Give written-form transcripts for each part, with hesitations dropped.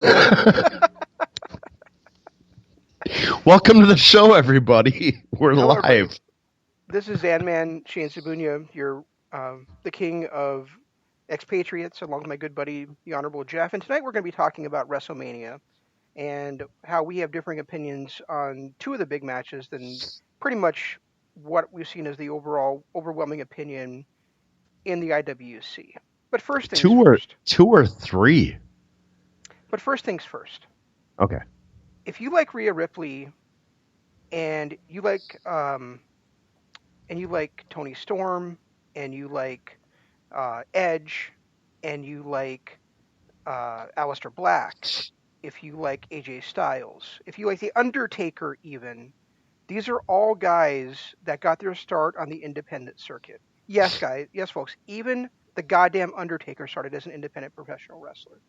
Welcome to the show, everybody. We're Hello, everybody. live. This is Zanman Shane Sabunya, your the king of expatriates, along with my good buddy, the Honorable Jeff. And tonight we're going to be talking about WrestleMania and how we have differing opinions on two of the big matches than pretty much what we've seen as the overall overwhelming opinion in the IWC. But first things Two or first. two or three. But first things first. Okay. If you like Rhea Ripley and you like Tony Storm and you like Edge, and you like Aleister Black, if you like AJ Styles, if you like The Undertaker even, these are all guys that got their start on the independent circuit. Yes, guys. Yes, folks. Even the goddamn Undertaker started as an independent professional wrestler.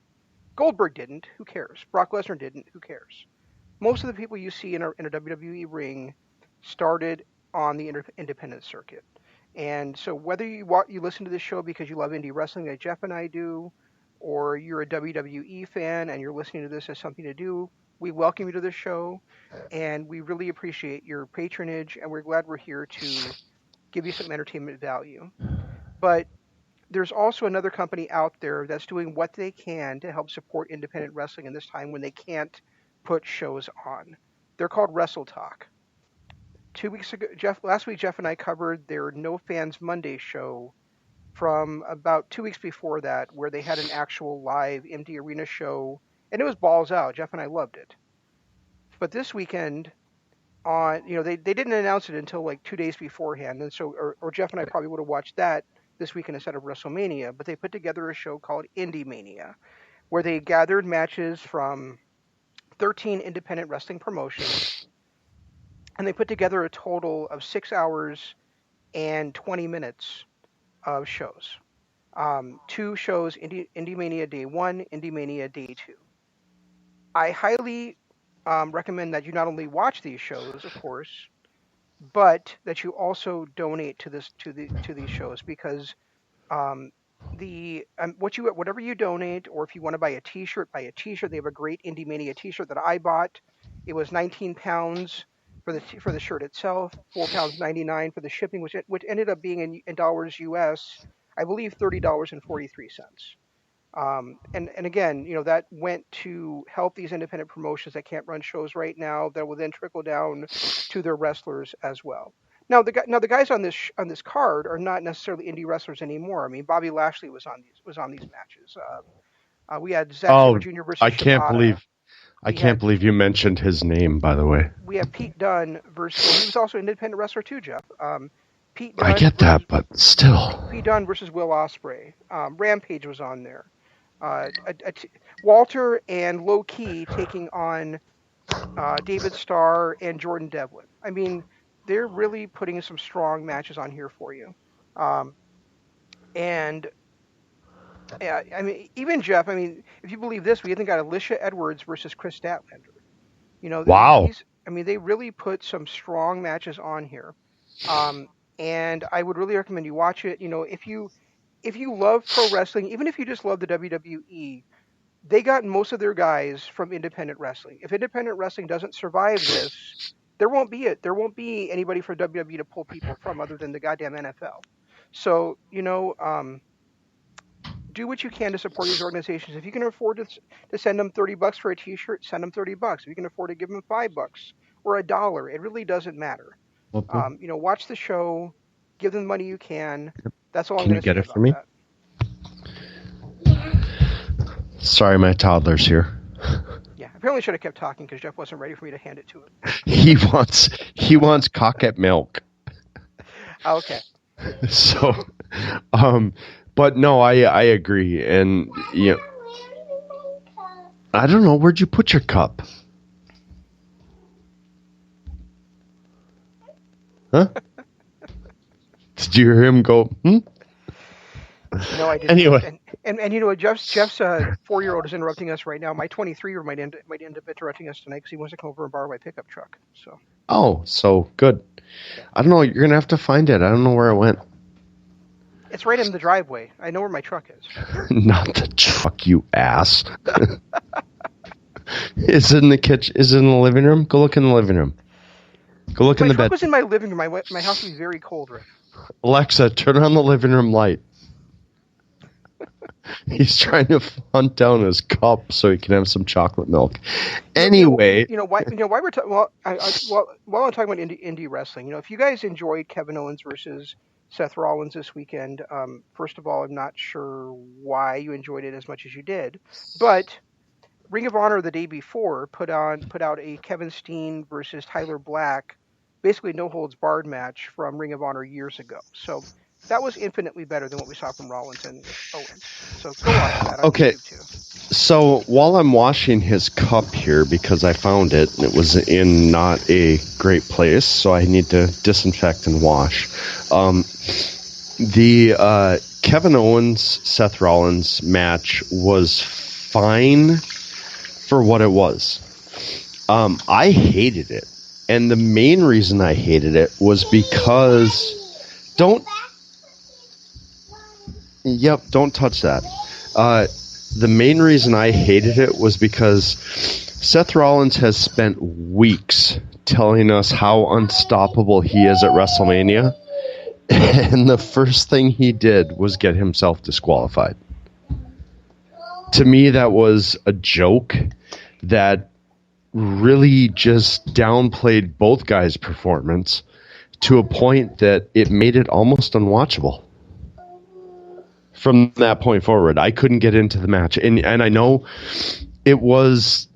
Goldberg didn't. Who cares? Brock Lesnar didn't. Who cares? Most of the people you see in a WWE ring started on the independent circuit. And so whether you listen to this show because you love indie wrestling like Jeff and I do, or you're a WWE fan and you're listening to this as something to do, we welcome you to the show, and we really appreciate your patronage, and we're glad we're here to give you some entertainment value. But there's also another company out there that's doing what they can to help support independent wrestling in this time when they can't put shows on. They're called Wrestle Talk. 2 weeks ago, last week, Jeff and I covered their No Fans Monday show from about 2 weeks before that, where they had an actual live empty arena show, and it was balls out. Jeff and I loved it. But this weekend, they didn't announce it until like 2 days beforehand, and so, or Jeff and I probably would have watched that this weekend instead of WrestleMania. But they put together a show called Indie Mania, where they gathered matches from 13 independent wrestling promotions, and they put together a total of 6 hours and 20 minutes of shows. Two shows, Indie Mania Day 1, Indie Mania Day 2. I highly recommend that you not only watch these shows, of course, but that you also donate to these shows, because whatever you donate, or if you want to buy a T-shirt, buy a T-shirt. They have a great Indie Mania T-shirt that I bought. It was 19 pounds for the shirt itself, £4.99 for the shipping, which ended up being in dollars US, I believe $30.43. And again, that went to help these independent promotions that can't run shows right now. That will then trickle down to their wrestlers as well. Now the guys on this card are not necessarily indie wrestlers anymore. I mean, Bobby Lashley was on these matches. We had Zack Sabre Jr. versus I can't Shibata. believe you mentioned his name, by the way. We have Pete Dunne versus. He was also an independent wrestler too, Jeff. Pete Dunne I get that, but still. Pete Dunne versus Will Ospreay. Rampage was on there. Walter and Low Key taking on David Starr and Jordan Devlin. I mean, they're really putting some strong matches on here for you. And yeah, I mean, even Jeff. I mean, if you believe this, we even got Alicia Edwards versus Chris Statlander. Wow. They really put some strong matches on here. And I would really recommend you watch it. If you love pro wrestling, even if you just love the WWE, they got most of their guys from independent wrestling. If independent wrestling doesn't survive this, there won't be anybody for WWE to pull people from other than the goddamn NFL. So, do what you can to support these organizations. If you can afford to send them $30 for a T-shirt, send them $30. If you can afford to give them $5 or $1, it really doesn't matter. Watch the show, give them the money you can. That's all I'm going to say about Can you get it for me? Sorry, my toddler's here. Yeah, I apparently should have kept talking because Jeff wasn't ready for me to hand it to him. He wants cocket milk. Okay. So, but no, I agree, and I don't know, where'd you put your cup? Huh? Did you hear him go? No, I didn't. Anyway, and Jeff's 4-year-old is interrupting us right now. My 23-year-old might end up interrupting us tonight because he wants to come over and borrow my pickup truck. So good. I don't know. You're gonna have to find it. I don't know where it went. It's right in the driveway. I know where my truck is. Not the truck, you ass. Is it in the kitchen? Is it in the living room? Go look in the living room. Go look If my in the truck bed. was in my living room, my house would be very cold, Rick. Alexa, turn on the living room light. He's trying to hunt down his cup so he can have some chocolate milk. Anyway, why we're while I'm talking about indie wrestling, if you guys enjoyed Kevin Owens versus Seth Rollins this weekend, first of all, I'm not sure why you enjoyed it as much as you did, but Ring of Honor the day before put out a Kevin Steen versus Tyler Black, basically no holds barred match from Ring of Honor years ago. So that was infinitely better than what we saw from Rollins and Owens. So go watch that on okay. YouTube too. So while I'm washing his cup here, because I found it, and it was in not a great place, so I need to disinfect and wash. The Kevin Owens Seth Rollins match was fine for what it was. I hated it, and the main reason I hated it was because don't touch that. The main reason I hated it was because Seth Rollins has spent weeks telling us how unstoppable he is at WrestleMania, and the first thing he did was get himself disqualified. To me, that was a joke that really just downplayed both guys' performance to a point that it made it almost unwatchable. From that point forward, I couldn't get into the match, and I know it was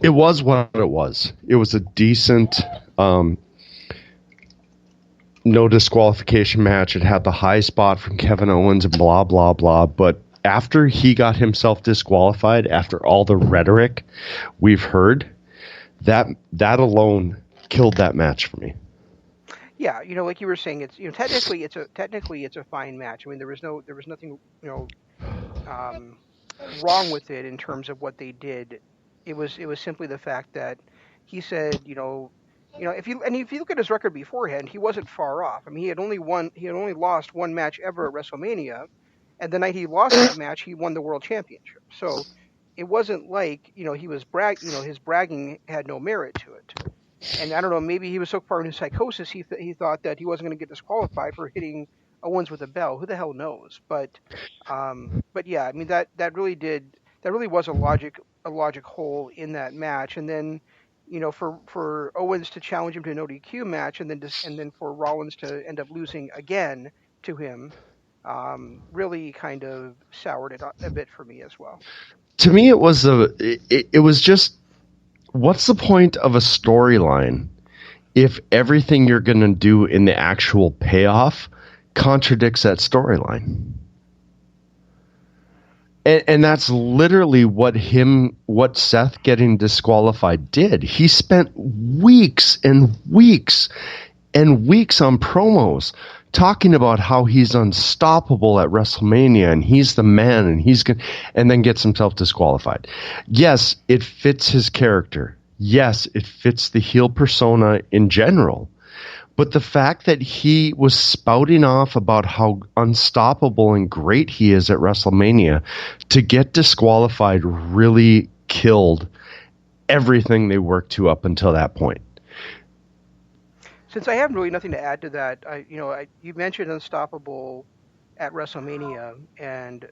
what it was. It was a decent no disqualification match. It had the high spot from Kevin Owens and blah blah blah. But after he got himself disqualified, after all the rhetoric we've heard, that alone killed that match for me. Yeah, like you were saying, it's technically it's a fine match. I mean, there was nothing wrong with it in terms of what they did. It was simply the fact that he said, if you look at his record beforehand, he wasn't far off. I mean, he had only lost one match ever at WrestleMania, and the night he lost that match, he won the world championship. So it wasn't like he was his bragging had no merit to it. And I don't know, maybe he was so far into psychosis, he thought that he wasn't going to get disqualified for hitting Owens with a bell. Who the hell knows? But yeah, I mean that really was a logic hole in that match. And then for Owens to challenge him to an ODQ match, and then for Rollins to end up losing again to him, really kind of soured it a bit for me as well. To me, it was just, what's the point of a storyline if everything you're going to do in the actual payoff contradicts that storyline? And that's literally what Seth getting disqualified did. He spent weeks and weeks and weeks on promos talking about how he's unstoppable at WrestleMania and he's the man and then gets himself disqualified. Yes, it fits his character. Yes, it fits the heel persona in general. But the fact that he was spouting off about how unstoppable and great he is at WrestleMania to get disqualified really killed everything they worked to up until that point. Since I have really nothing to add to that, you mentioned unstoppable at WrestleMania, and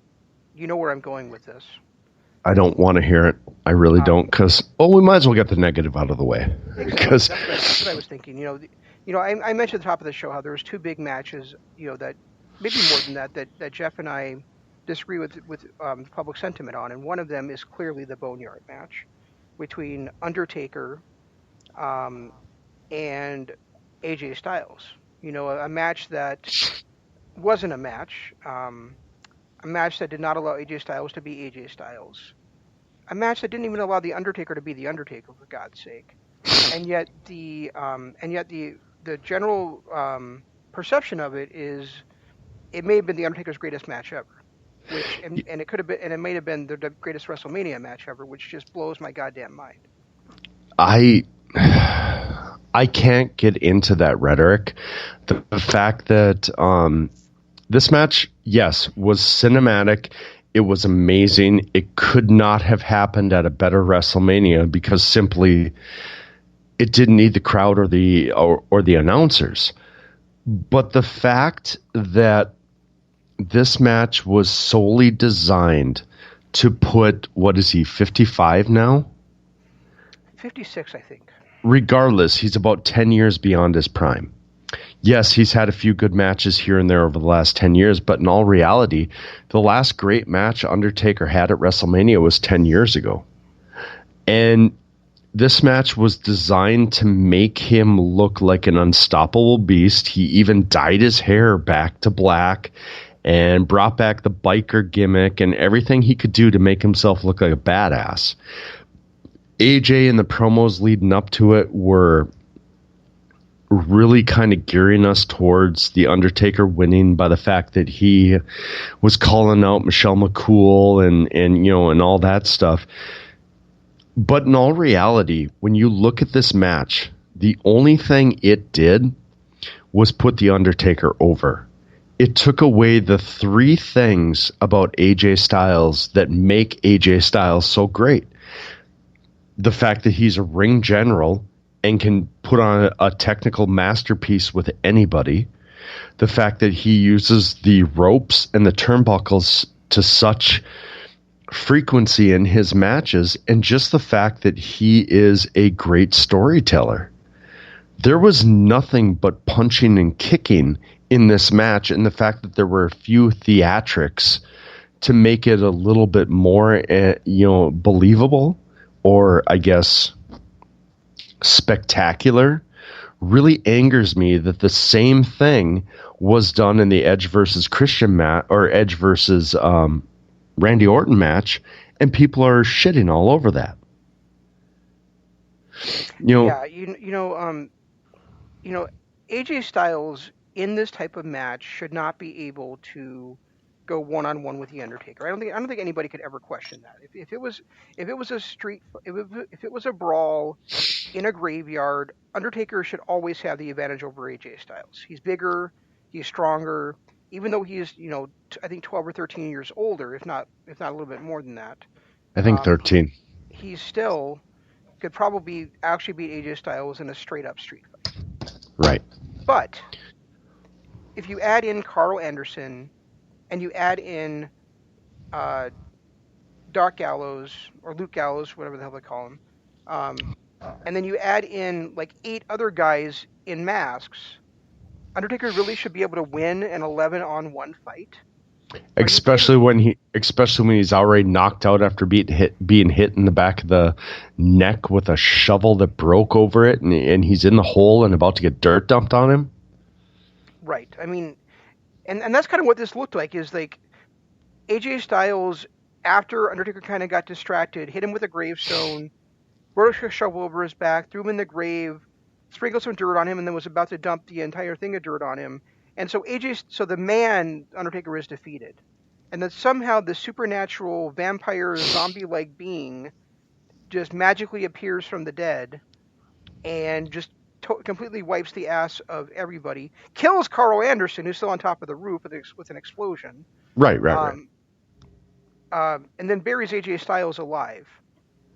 you know where I'm going with this. I don't want to hear it. I really don't, because we might as well get the negative out of the way. Exactly. That's what I was thinking. I mentioned at the top of the show how there was two big matches, that maybe more than that Jeff and I disagree with public sentiment on, and one of them is clearly the Boneyard match between Undertaker and AJ Styles. A match that wasn't a match. A match that did not allow AJ Styles to be AJ Styles. A match that didn't even allow the Undertaker to be the Undertaker, for God's sake. And yet the general perception of it is it may have been the Undertaker's greatest match ever. And it could have been, and it may have been the greatest WrestleMania match ever, which just blows my goddamn mind. I can't get into that rhetoric. The fact that this match, yes, was cinematic. It was amazing. It could not have happened at a better WrestleMania because simply it didn't need the crowd or the announcers. But the fact that this match was solely designed to put, what is he, 55 now? 56, I think. Regardless, he's about 10 years beyond his prime. Yes, he's had a few good matches here and there over the last 10 years, but in all reality, the last great match Undertaker had at WrestleMania was 10 years ago. And this match was designed to make him look like an unstoppable beast. He even dyed his hair back to black and brought back the biker gimmick and everything he could do to make himself look like a badass. AJ and the promos leading up to it were really kind of gearing us towards The Undertaker winning by the fact that he was calling out Michelle McCool and all that stuff. But in all reality, when you look at this match, the only thing it did was put The Undertaker over. It took away the three things about AJ Styles that make AJ Styles so great. The fact that he's a ring general and can put on a technical masterpiece with anybody. The fact that he uses the ropes and the turnbuckles to such frequency in his matches, and just the fact that he is a great storyteller. There was nothing but punching and kicking in this match, and the fact that there were a few theatrics to make it a little bit more, believable, or I guess spectacular, really angers me that the same thing was done in the Edge versus Christian match, or Edge versus Randy Orton match, and people are shitting all over that. AJ Styles in this type of match should not be able to go one-on-one with the Undertaker. I don't think anybody could ever question that. If it was a brawl in a graveyard, Undertaker should always have the advantage over AJ Styles. He's bigger, he's stronger, even though he is, I think 12 or 13 years older, if not a little bit more than that. I think 13. He still could probably actually beat AJ Styles in a straight-up street fight. Right. But if you add in Carl Anderson and you add in Doc Gallows or Luke Gallows, whatever the hell they call him, and then you add in like 8 other guys in masks, Undertaker really should be able to win an 11-on-1 fight. Especially when he's already knocked out after being hit in the back of the neck with a shovel that broke over it, and he's in the hole and about to get dirt dumped on him. Right. I mean, and that's kind of what this looked like, is like AJ Styles, after Undertaker kind of got distracted, hit him with a gravestone, brought a shovel over his back, threw him in the grave, sprinkled some dirt on him, and then was about to dump the entire thing of dirt on him. And so the man, Undertaker, is defeated. And then somehow the supernatural vampire zombie-like being just magically appears from the dead and just completely wipes the ass of everybody. Kills Carl Anderson, who's still on top of the roof with an explosion. Right. And then buries AJ Styles alive.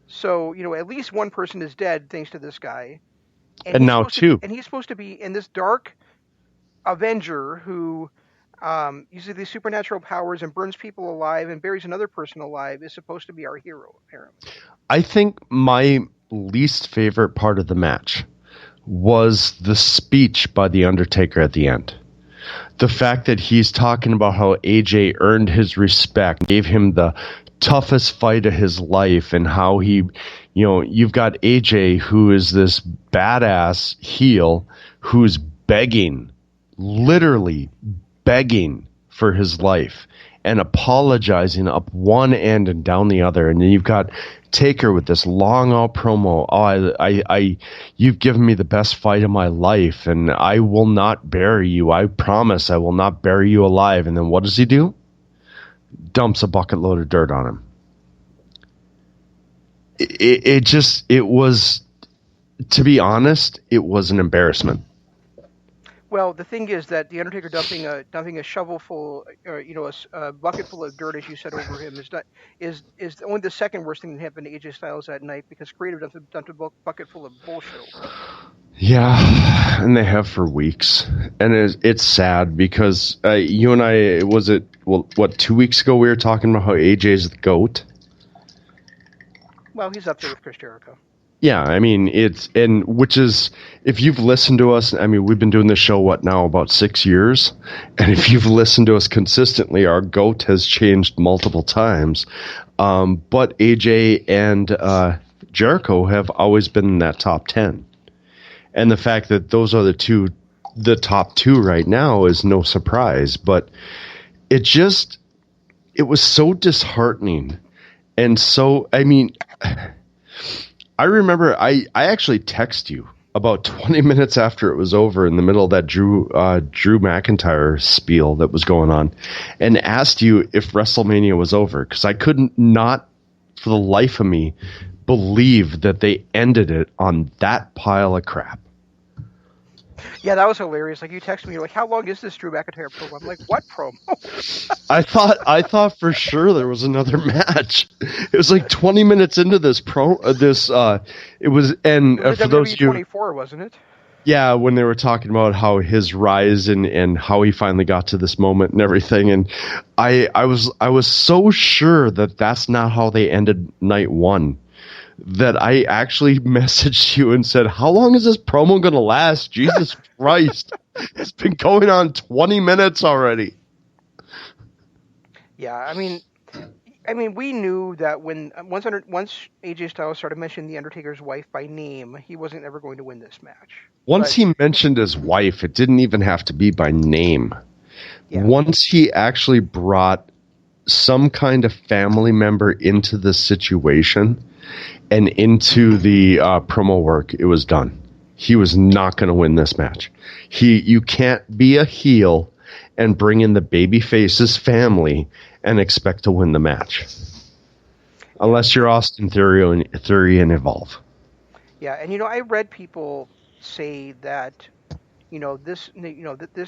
So, at least one person is dead thanks to this guy. And now two. And he's supposed to be in this dark Avenger who uses these supernatural powers and burns people alive and buries another person alive, is supposed to be our hero, apparently. I think my least favorite part of the match was the speech by The Undertaker at the end. The fact that he's talking about how AJ earned his respect, gave him the toughest fight of his life, and how you've got AJ, who is this badass heel who's literally begging for his life and apologizing up one end and down the other. And then you've got Taker with this long out promo. You've given me the best fight of my life, and I will not bury you. I promise I will not bury you alive. And then what does he do? Dumps a bucket load of dirt on him. It was, to be honest, it was an embarrassment. Well, the thing is that the Undertaker dumping a shovel full, or a bucket full of dirt, as you said, over him is not is only the second worst thing that happened to AJ Styles that night, because Creative dumped a bucket full of bullshit over him. Yeah, and they have for weeks, and it's sad because you and I, was it, well, what, 2 weeks ago we were talking about how AJ's the GOAT. Well, he's up there with Chris Jericho. Yeah, I mean, which is, if you've listened to us, I mean, we've been doing this show, what now, about 6 years? And if you've listened to us consistently, our GOAT has changed multiple times. But AJ and Jericho have always been in that top 10. And the fact that those are the top two right now is no surprise. But it was so disheartening. And so, I mean, I remember I actually texted you about 20 minutes after it was over, in the middle of that Drew McIntyre spiel that was going on, and asked you if WrestleMania was over, because I couldn't not for the life of me believe that they ended it on that pile of crap. Yeah, that was hilarious. Like, you texted me, you're like, "How long is this Drew McIntyre promo?" I'm like, "What promo?" I thought for sure there was another match. It was like 20 minutes into this it was, and It was for those of you, 24, wasn't it? yeah, when they were talking about how his rise and how he finally got to this moment and everything, and I was so sure that that's not how they ended night one, that I actually messaged you and said, "How long is this promo going to last? Jesus Christ. It's been going on 20 minutes already." Yeah, I mean, we knew that once AJ Styles started mentioning the Undertaker's wife by name, he wasn't ever going to win this match. Once he mentioned his wife, it didn't even have to be by name. Yeah. Once he actually brought some kind of family member into the situation and into the promo work, it was done. He was not going to win this match. You can't be a heel and bring in the babyface's family and expect to win the match, unless you're Austin Theory and Evolve. Yeah, and I read people say that this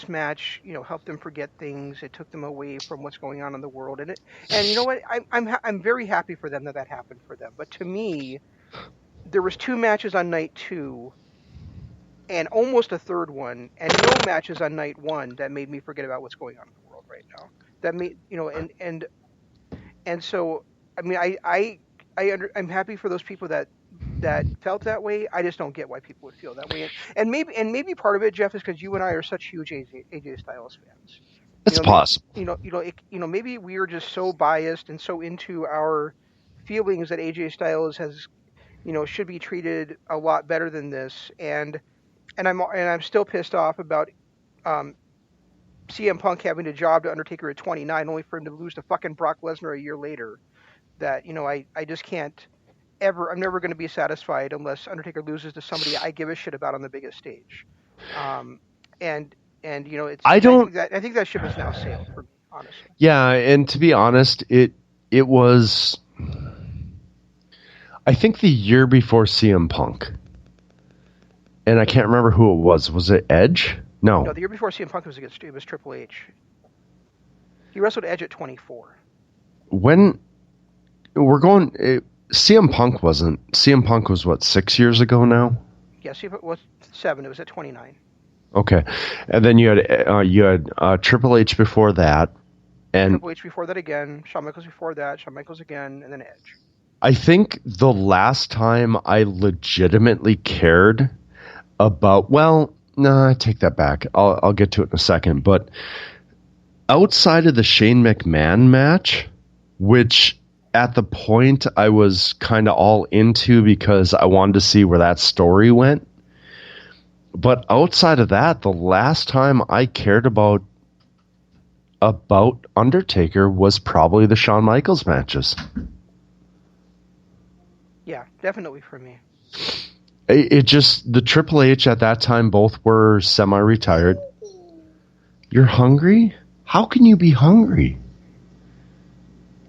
match helped them forget things. It took them away from what's going on in the world, and you know what? I'm very happy for them that happened for them. But to me, there was 2 matches on night 2, and almost a third one, and no matches on night 1 that made me forget about what's going on in the world right now. That made and so, I mean, I'm happy for those people that felt that way. I just don't get why people would feel that way. And maybe part of it, Jeff, is because you and I are such huge AJ Styles fans. It's possible. Maybe we are just so biased and so into our feelings that AJ Styles has, should be treated a lot better than this. And I'm still pissed off about CM Punk having to job to Undertaker at 29, only for him to lose to fucking Brock Lesnar a year later. That I just can't ever. I'm never going to be satisfied unless Undertaker loses to somebody I give a shit about on the biggest stage. It's. I think that ship has now sailed for me, honestly. Yeah, and to be honest, it was, I think, the year before CM Punk. And I can't remember who it was. Was it Edge? No, the year before CM Punk was Triple H. He wrestled Edge at 24. When we're going, CM Punk wasn't. CM Punk was what, 6 years ago now? Yeah, CM Punk was 7. It was at 29. Okay, and then you had Triple H before that, and Triple H before that again. Shawn Michaels before that. Shawn Michaels again, and then Edge. I think the last time I legitimately cared about, well, no, I take that back. I'll get to it in a second. But outside of the Shane McMahon match, which at the point I was kind of all into because I wanted to see where that story went. But outside of that, the last time I cared about Undertaker was probably the Shawn Michaels matches. Yeah, definitely for me. It just, the Triple H at that time, both were semi-retired. You're hungry? How can you be hungry?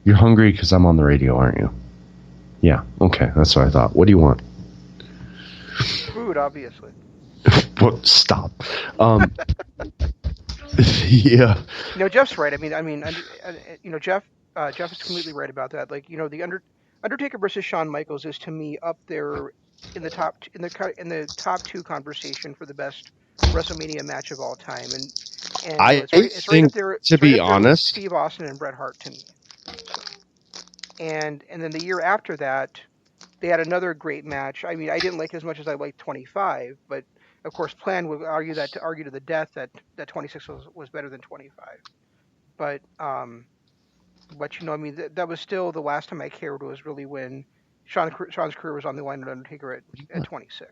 You're hungry because I'm on the radio, aren't you? Yeah, okay, that's what I thought. What do you want? Food, obviously. Stop. Yeah. Jeff's right. Jeff is completely right about that. Like, Undertaker versus Shawn Michaels is to me up there in the top two conversation for the best WrestleMania match of all time, and I it's right up think, there. to It's right be up there with honest, Steve Austin and Bret Hart to me. So, and then the year after that, they had another great match. I mean, I didn't like it as much as I liked 25, but of course, Plan would argue to the death that 26 was better than 25. But that was still the last time I cared was really when Sean's career was on the line with Undertaker at 26.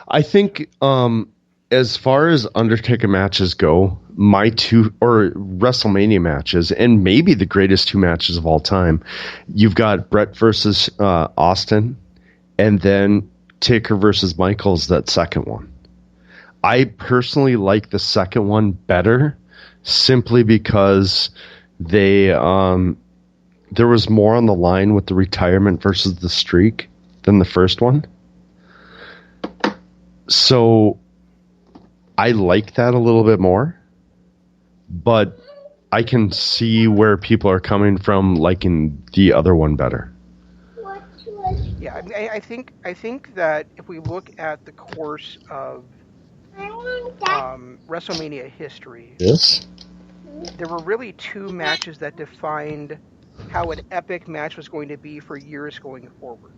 I think as far as Undertaker matches go, my two or WrestleMania matches, and maybe the greatest two matches of all time, you've got Brett versus Austin, and then Taker versus Michaels, that second one. I personally like the second one better, simply because there was more on the line with the retirement versus the streak than the first one. So I like that a little bit more, but I can see where people are coming from liking the other one better. Yeah, I think that if we look at the course of WrestleMania history, Yes. there were really two matches that defined how an epic match was going to be for years going forward.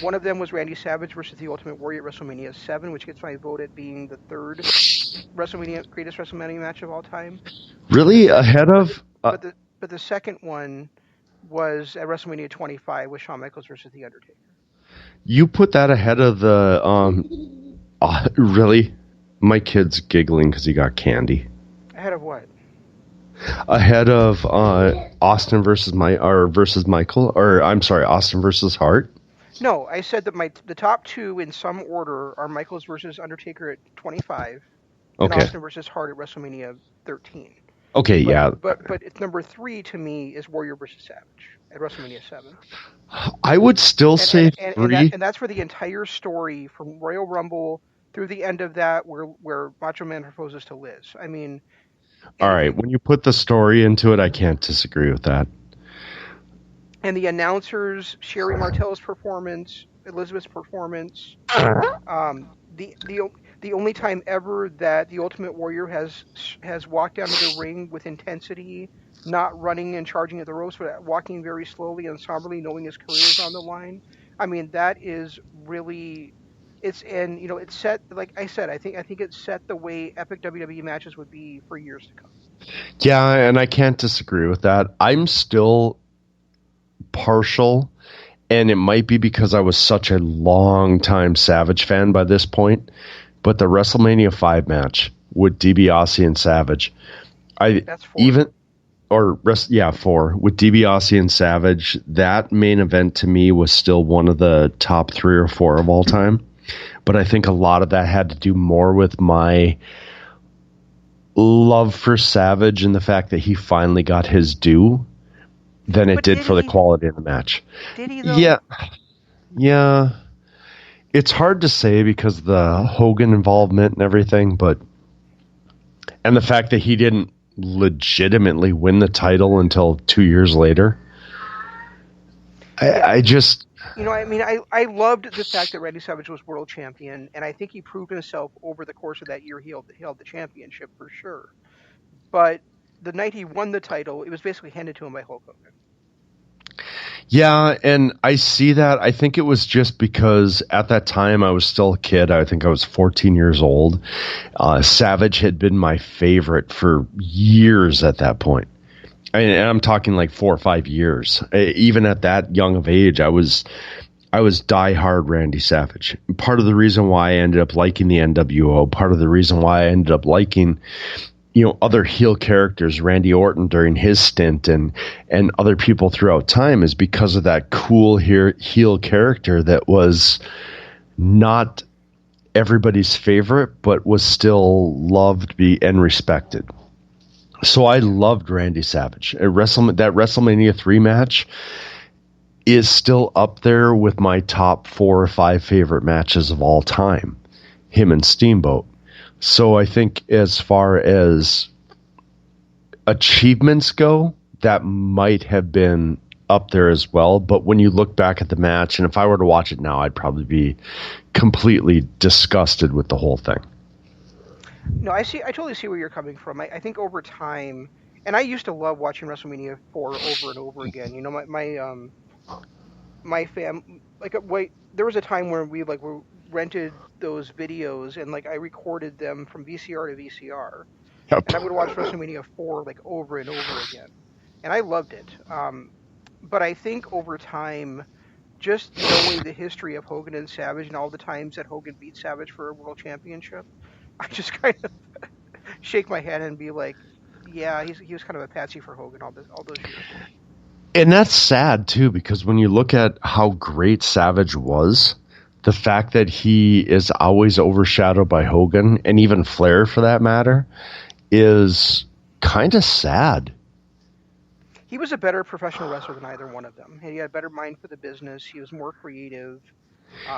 One of them was Randy Savage versus The Ultimate Warrior at WrestleMania 7, which gets my vote at being the third greatest WrestleMania match of all time. Really? Ahead of... But the second one was at WrestleMania 25 with Shawn Michaels versus The Undertaker. You put that ahead of the... really? My kid's giggling because he got candy. Ahead of what? Ahead of Austin versus Michael, or I'm sorry, Austin versus Hart. No, I said that the top two in some order are Michaels versus Undertaker at 25, and Austin versus Hart at WrestleMania 13. Okay, yeah. But it's number 3 to me is Warrior versus Savage at WrestleMania 7. I would still say 3. And that's for the entire story from Royal Rumble through the end of that, where Macho Man proposes to Liz. I mean, all right, when you put the story into it, I can't disagree with that. And the announcers, Sherry Martel's performance, Elizabeth's performance, the only time ever that the Ultimate Warrior has walked down to the ring with intensity, not running and charging at the ropes, but walking very slowly and somberly, knowing his career is on the line. I mean, that is really, it set, like I said, I think it set the way epic WWE matches would be for years to come. Yeah, and I can't disagree with that. I'm still partial, and it might be because I was such a long time Savage fan by this point, but the WrestleMania 5 match with DiBiase and Savage, that's 4. 4 with DiBiase and Savage, that main event to me was still one of the top 3 or 4 of all time. But I think a lot of that had to do more with my love for Savage and the fact that he finally got his due than it did for the quality of the match. Did he, though? Yeah. It's hard to say because of the Hogan involvement and everything, and the fact that he didn't legitimately win the title until 2 years later. I just... I loved the fact that Randy Savage was world champion, and I think he proved himself over the course of that year. He held the championship for sure. But the night he won the title, it was basically handed to him by Hulk Hogan. Yeah, and I see that. I think it was just because at that time I was still a kid. I think I was 14 years old. Savage had been my favorite for years at that point. And I'm talking like 4 or 5 years. Even at that young of age, I was diehard Randy Savage. Part of the reason why I ended up liking the NWO, part of the reason why I ended up liking, other heel characters, Randy Orton during his stint and other people throughout time, is because of that cool heel character that was not everybody's favorite, but was still loved and respected. So I loved Randy Savage. That WrestleMania 3 match, is still up there with my top 4 or 5 favorite matches of all time. Him and Steamboat. So I think as far as achievements go, that might have been up there as well. But when you look back at the match, and if I were to watch it now, I'd probably be completely disgusted with the whole thing. No, I totally see where you're coming from. I think over time, and I used to love watching WrestleMania 4 over and over again. You know, my wait, there was a time where we rented those videos and I recorded them from VCR to VCR, Yep. and I would watch WrestleMania 4 over and over again, and I loved it. But I think over time, just knowing the history of Hogan and Savage and all the times that Hogan beat Savage for a world championship, I just kind of shake my head and be like, yeah, he was kind of a patsy for Hogan all those years. And that's sad, too, because when you look at how great Savage was, the fact that he is always overshadowed by Hogan, and even Flair for that matter, is kind of sad. He was a better professional wrestler than either one of them. He had a better mind for the business. He was more creative.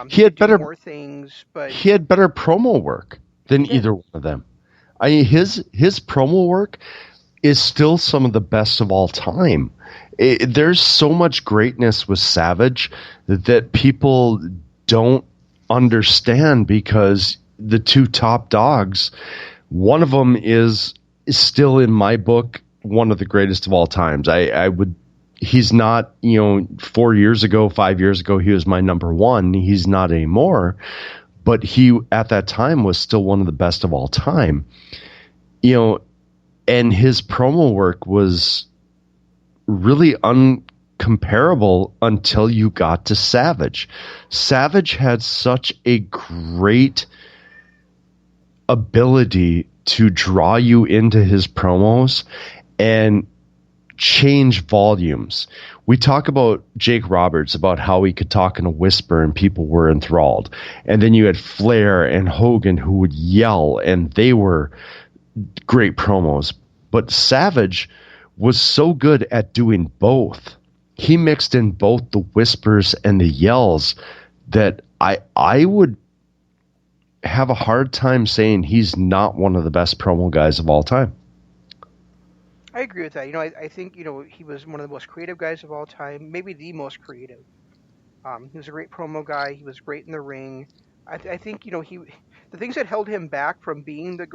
He had better more things, but he had better promo work than either one of them. I mean, his promo work is still some of the best of all time. There's so much greatness with Savage that people don't understand, because the two top dogs, one of them is still in my book one of the greatest of all times. He's not, 4 years ago, 5 years ago, he was my number one. He's not anymore, but he at that time was still one of the best of all time. And his promo work was really uncomparable until you got to Savage. Savage had such a great ability to draw you into his promos and change volumes. We talk about Jake Roberts, about how he could talk in a whisper and people were enthralled. And then you had Flair and Hogan who would yell, and they were great promos. But Savage was so good at doing both. He mixed in both the whispers and the yells that I would have a hard time saying he's not one of the best promo guys of all time. I agree with that. I think, he was one of the most creative guys of all time, maybe the most creative. He was a great promo guy. He was great in the ring. I think, the things that held him back from being the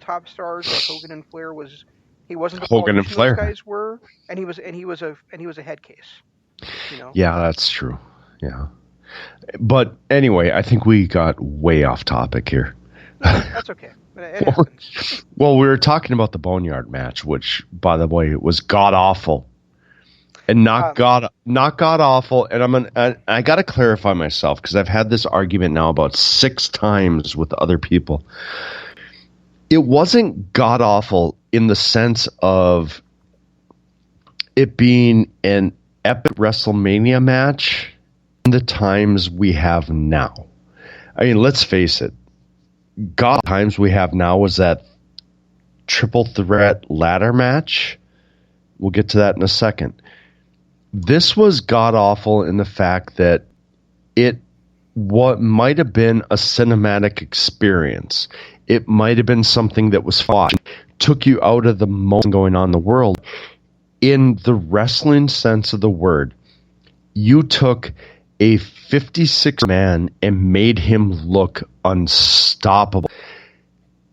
top stars like Hogan and Flair was he wasn't the Hogan and Flair. Those guys were, and he was a head case. Yeah, that's true. Yeah. But anyway, I think we got way off topic here. That's okay. It happens. Well, we were talking about the Boneyard match, which, by the way, was god awful, and not god awful. And I got to clarify myself, because I've had this argument now about 6 times with other people. It wasn't god awful in the sense of it being an epic WrestleMania match in the times we have now. I mean, let's face it. God times we have now was that triple threat ladder match. We'll get to that in a second. This was god awful in the fact that what might have been a cinematic experience. It might have been something that was fought, took you out of the moment going on in the world. In the wrestling sense of the word, you took a 56 man and made him look unstoppable.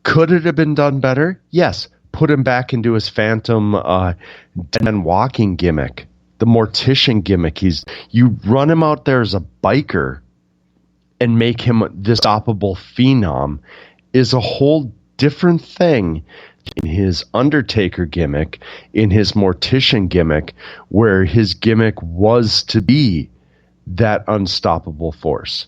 Could it have been done better? Yes. Put him back into his phantom dead man walking gimmick, the mortician gimmick. You run him out there as a biker and make him this unstoppable phenom is a whole different thing in his Undertaker gimmick, in his mortician gimmick, where his gimmick was to be that unstoppable force.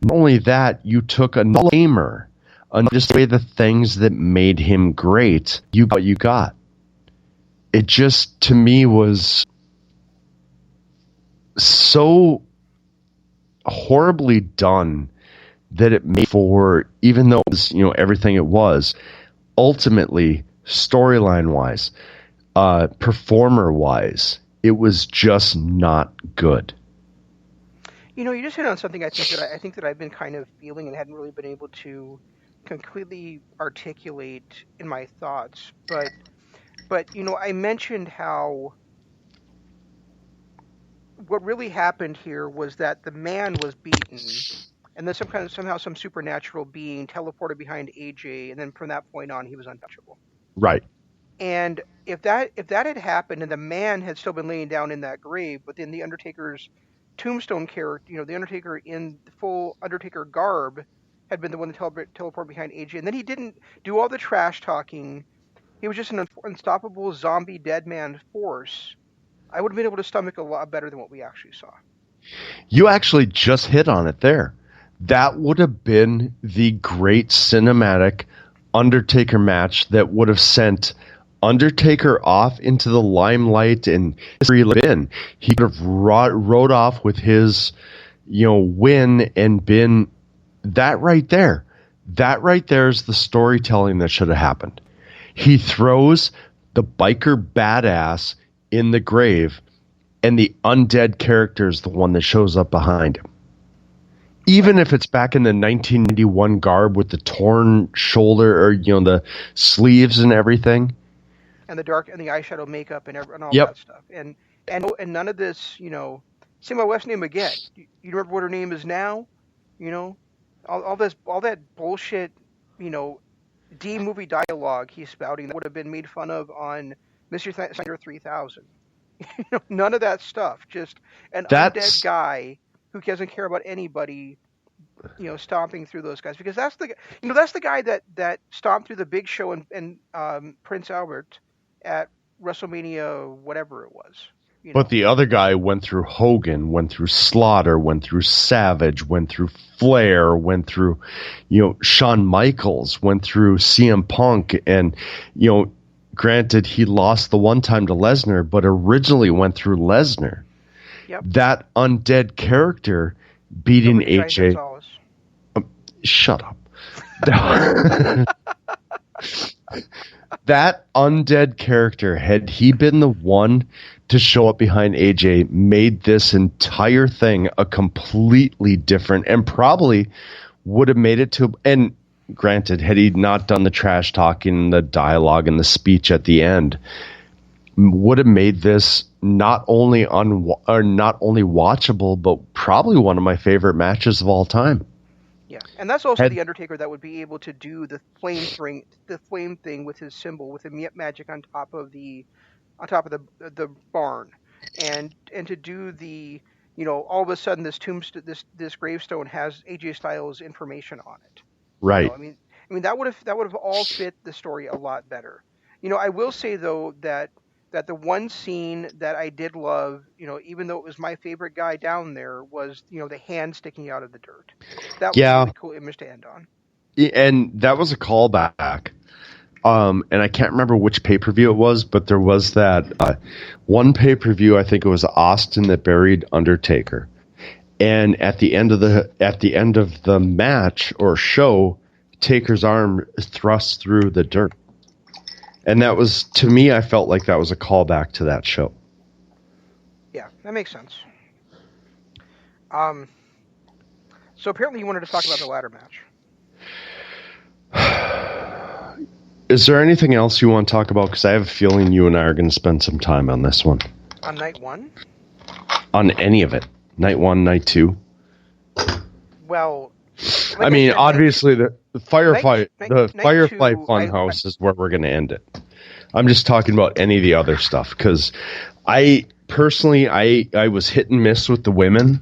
Not only that, you took a gamer and just away the things that made him great. You got. It just, to me, was so horribly done that it made for, even though it was, everything it was, ultimately, storyline-wise, performer-wise, It was just not good. You just hit on something I think that I've been kind of feeling and hadn't really been able to completely articulate in my thoughts. But I mentioned how what really happened here was that the man was beaten, and then somehow some supernatural being teleported behind AJ, and then from that point on he was untouchable. Right. And if that had happened and the man had still been laying down in that grave, but then the Undertaker's tombstone character, the Undertaker in the full Undertaker garb, had been the one to teleport behind AJ, and then he didn't do all the trash talking. He was just an unstoppable zombie dead man force. I would have been able to stomach a lot better than what we actually saw. You actually just hit on it there. That would have been the great cinematic Undertaker match that would have sent Undertaker off into the limelight and history. He could have rode off with his, win and been that right there. That right there is the storytelling that should have happened. He throws the biker badass in the grave, and the undead character is the one that shows up behind him. Even if it's back in the 1991 garb with the torn shoulder or the sleeves and everything. And the eyeshadow makeup and all Yep. that stuff. And none of this, say my wife's name again. You remember what her name is now? All that bullshit, D movie dialogue he's spouting that would have been made fun of on Mr. Thunder 3000. None of that stuff. Just an undead guy who doesn't care about anybody, stomping through those guys, because that's the guy that stomped through the Big Show and Prince Albert at WrestleMania, whatever it was. But the other guy went through Hogan, went through Slaughter, went through Savage, went through Flair, went through, Shawn Michaels, went through CM Punk, and, granted, he lost the one time to Lesnar, but originally went through Lesnar. Yep. That undead character beating AJ. Shut up. That undead character, had he been the one to show up behind AJ, made this entire thing a completely different, and probably would have made it to, and granted, had he not done the trash talking, the dialogue, and the speech at the end, would have made this not only watchable, but probably one of my favorite matches of all time. Yeah, and that's also the Undertaker that would be able to do the flame thing with his symbol, with the magic on top of the barn, and to do the all of a sudden this this gravestone has AJ Styles information on it. Right. I mean that would have all fit the story a lot better. I will say though that the one scene that I did love, even though it was my favorite guy down there, was the hand sticking out of the dirt. That was a really cool image to end on. And that was a callback. And I can't remember which pay-per-view it was, but there was that one pay-per-view, I think it was Austin, that buried Undertaker. And at the end of the match or show, Taker's arm thrust through the dirt. And that was, to me, I felt like that was a callback to that show. Yeah, that makes sense. So apparently you wanted to talk about the ladder match. Is there anything else you want to talk about? Because I have a feeling you and I are going to spend some time on this one. On night one? On any of it. Night one, night two. Well, I mean, obviously the Firefly Funhouse is where we're going to end it. I'm just talking about any of the other stuff, because I personally was hit and miss with the women.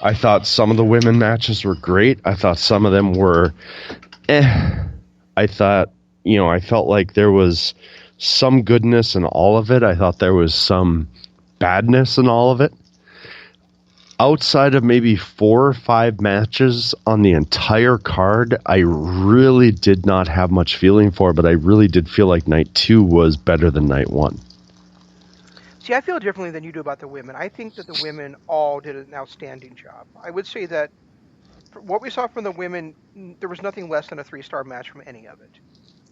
I thought some of the women matches were great. I thought some of them were I thought, I felt like there was some goodness in all of it. I thought there was some badness in all of it. Outside of maybe 4 or 5 matches on the entire card, I really did not have much feeling for, but I really did feel like night 2 was better than night 1. See, I feel differently than you do about the women. I think that the women all did an outstanding job. I would say that what we saw from the women, there was nothing less than a 3-star match from any of it.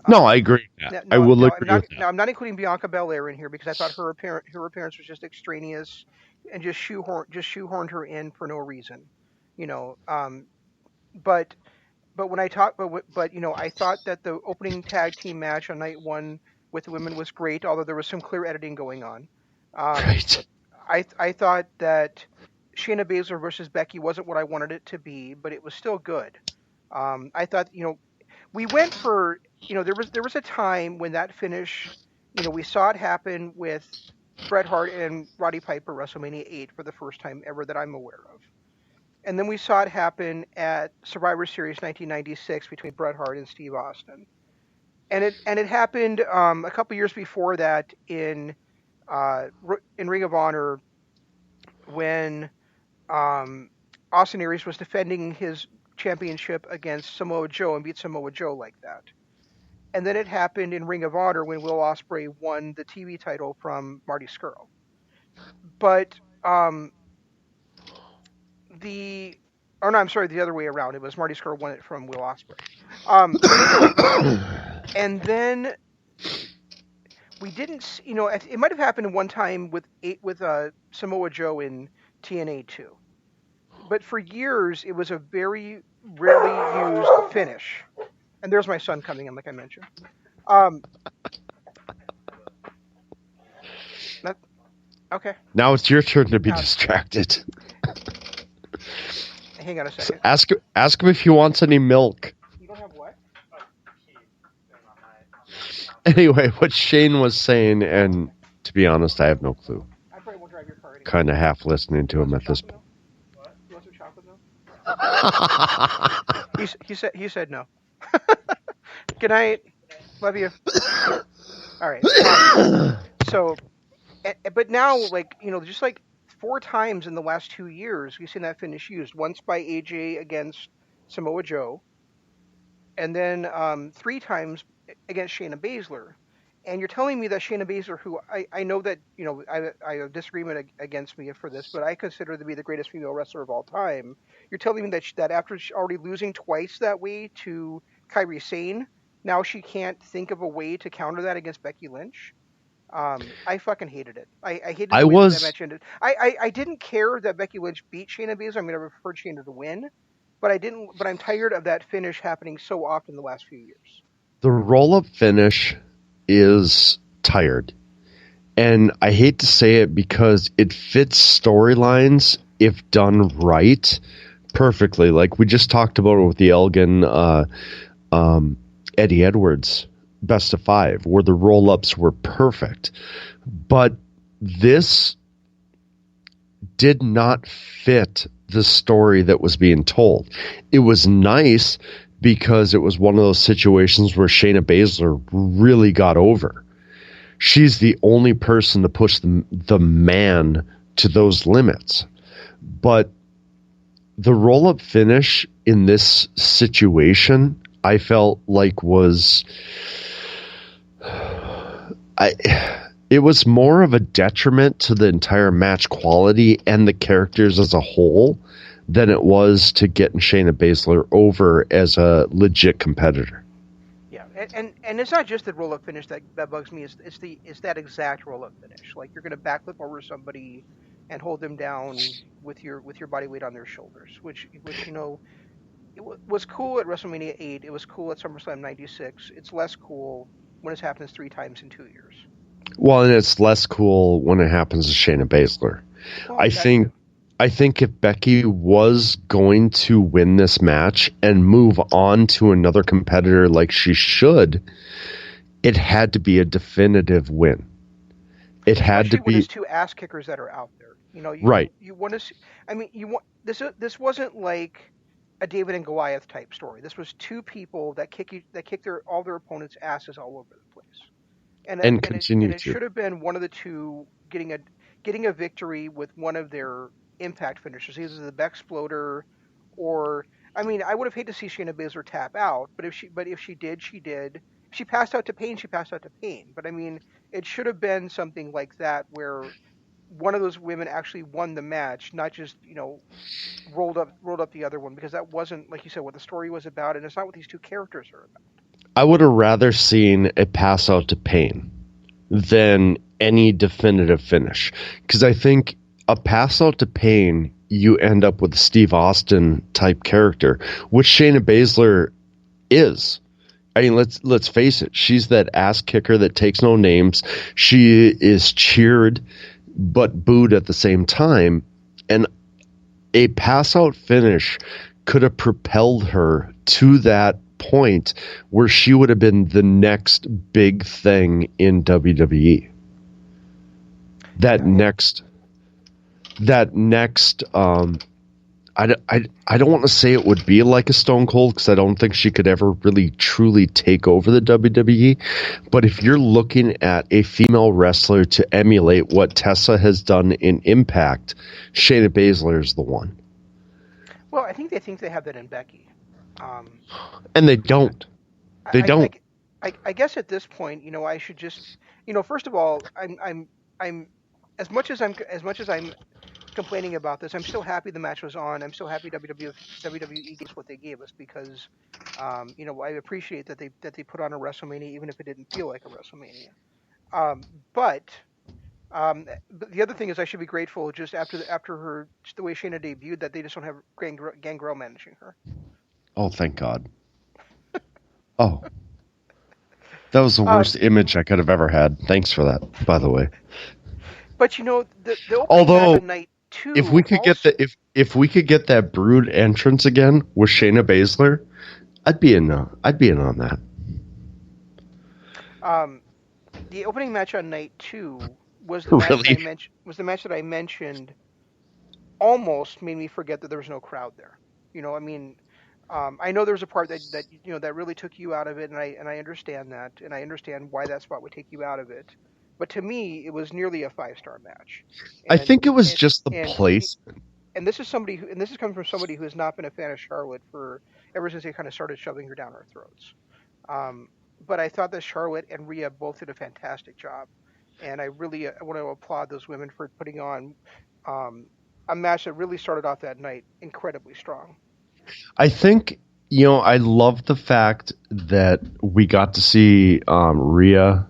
No, I agree with that. I will agree with that. I'm not including Bianca Belair in here because I thought her appearance was just extraneous and just shoehorned her in for no reason, you know. But when I talk, but I thought that the opening tag team match on night one with the women was great, although there was some clear editing going on. Um, Right. I thought that Shayna Baszler versus Becky wasn't what I wanted it to be, but it was still good. I thought we went for there was a time when that finish, we saw it happen with Bret Hart and Roddy Piper WrestleMania 8 for the first time ever that I'm aware of. And then we saw it happen at Survivor Series 1996 between Bret Hart and Steve Austin. And it happened a couple years before that in Ring of Honor when Austin Aries was defending his championship against Samoa Joe and beat Samoa Joe like that. And then it happened in Ring of Honor when Will Ospreay won the TV title from Marty Scurll. But the oh no, I'm sorry, the other way around. It was Marty Scurll won it from Will Ospreay. But anyway, and then we didn't, it might have happened one time with Samoa Joe in TNA 2. But for years, it was a very rarely used finish. And there's my son coming in, like I mentioned. Okay. Now it's your turn to be distracted. Hang on a second. Ask him if he wants any milk. You don't have what? Anyway, what Shane was saying, and to be honest, I have no clue. I probably won't drive your car anymore. Kind of half listening to him at this point. You want some chocolate milk? He said no. Good night. Love you. All right. But now, just like 4 times in the last 2 years, we've seen that finish used. Once by AJ against Samoa Joe, and then 3 times against Shayna Baszler. And you're telling me that Shayna Baszler, who I know that, I have disagreement against me for this, but I consider her to be the greatest female wrestler of all time. You're telling me that after already losing twice that way to Kairi Sane, now she can't think of a way to counter that against Becky Lynch? I fucking hated it. I hated the way that match ended. I didn't care that Becky Lynch beat Shayna Baszler. I mean, I preferred Shayna to win, but I'm tired of that finish happening so often the last few years. The roll-up finish is tired. And I hate to say it because it fits storylines, if done right, perfectly. Like we just talked about it with the Elgin Eddie Edwards best of 5, where the roll-ups were perfect. But this did not fit the story that was being told. It was nice because it was one of those situations where Shayna Baszler really got over. She's the only person to push the man to those limits. But the roll-up finish in this situation, I felt like was... it was more of a detriment to the entire match quality and the characters as a whole than it was to getting Shayna Baszler over as a legit competitor. Yeah, and it's not just the roll-up finish that bugs me. It's that exact roll-up finish. Like you're going to backflip over somebody and hold them down with your body weight on their shoulders, which it was cool at WrestleMania 8. It was cool at SummerSlam 96. It's less cool when it happens 3 times in 2 years. Well, and it's less cool when it happens to Shayna Baszler. Well, I think if Becky was going to win this match and move on to another competitor like she should, it had to be a definitive win. It had to be. There's 2 ass kickers that are out there. Right. You want to see, I mean, this wasn't like a David and Goliath type story. This was 2 people that kicked all their opponents' asses all over the place. And it should have been one of the 2 getting a victory with one of their impact finishers, either the Bexploder or I mean, I would have hated to see Shayna Baszler tap out, but if she did, she did. If she passed out to Pain, she passed out to Pain. But I mean, it should have been something like that where one of those women actually won the match, not just rolled up the other one, because that wasn't, like you said, what the story was about, and it's not what these 2 characters are about. I would have rather seen a pass out to Pain than any definitive finish. Because I think a pass out to Pain, you end up with a Steve Austin type character, which Shayna Baszler is. I mean, let's face it. She's that ass kicker that takes no names. She is cheered but booed at the same time. And a pass out finish could have propelled her to that point where she would have been the next big thing in WWE. That next I don't want to say it would be like a Stone Cold, because I don't think she could ever really truly take over the WWE. But if you're looking at a female wrestler to emulate what Tessa has done in Impact, Shayna Baszler is the one. Well, I think they have that in Becky. And they don't. They don't. I guess at this point, I should just, first of all, I'm as much as I'm complaining about this, I'm still happy the match was on. I'm still happy WWE gave us what they gave us, because I appreciate that they put on a WrestleMania even if it didn't feel like a WrestleMania. But the other thing is, I should be grateful just after her, just the way Shayna debuted, that they just don't have Gangrel managing her. Oh, thank God. Oh. That was the worst image I could have ever had. Thanks for that, by the way. But the opening match of night 2. If we could if we could get that Brood entrance again with Shayna Baszler, I'd be in on that. The opening match on night 2 was the match that I mentioned. Almost made me forget that there was no crowd there. I know there was a part that really took you out of it, and I understand that, and I understand why that spot would take you out of it. But to me, it was nearly a 5-star match. I think it was just the placement. And this is coming from somebody who has not been a fan of Charlotte ever since they kind of started shoving her down our throats. But I thought that Charlotte and Rhea both did a fantastic job, and I want to applaud those women for putting on a match that really started off that night incredibly strong. I think, I love the fact that we got to see Rhea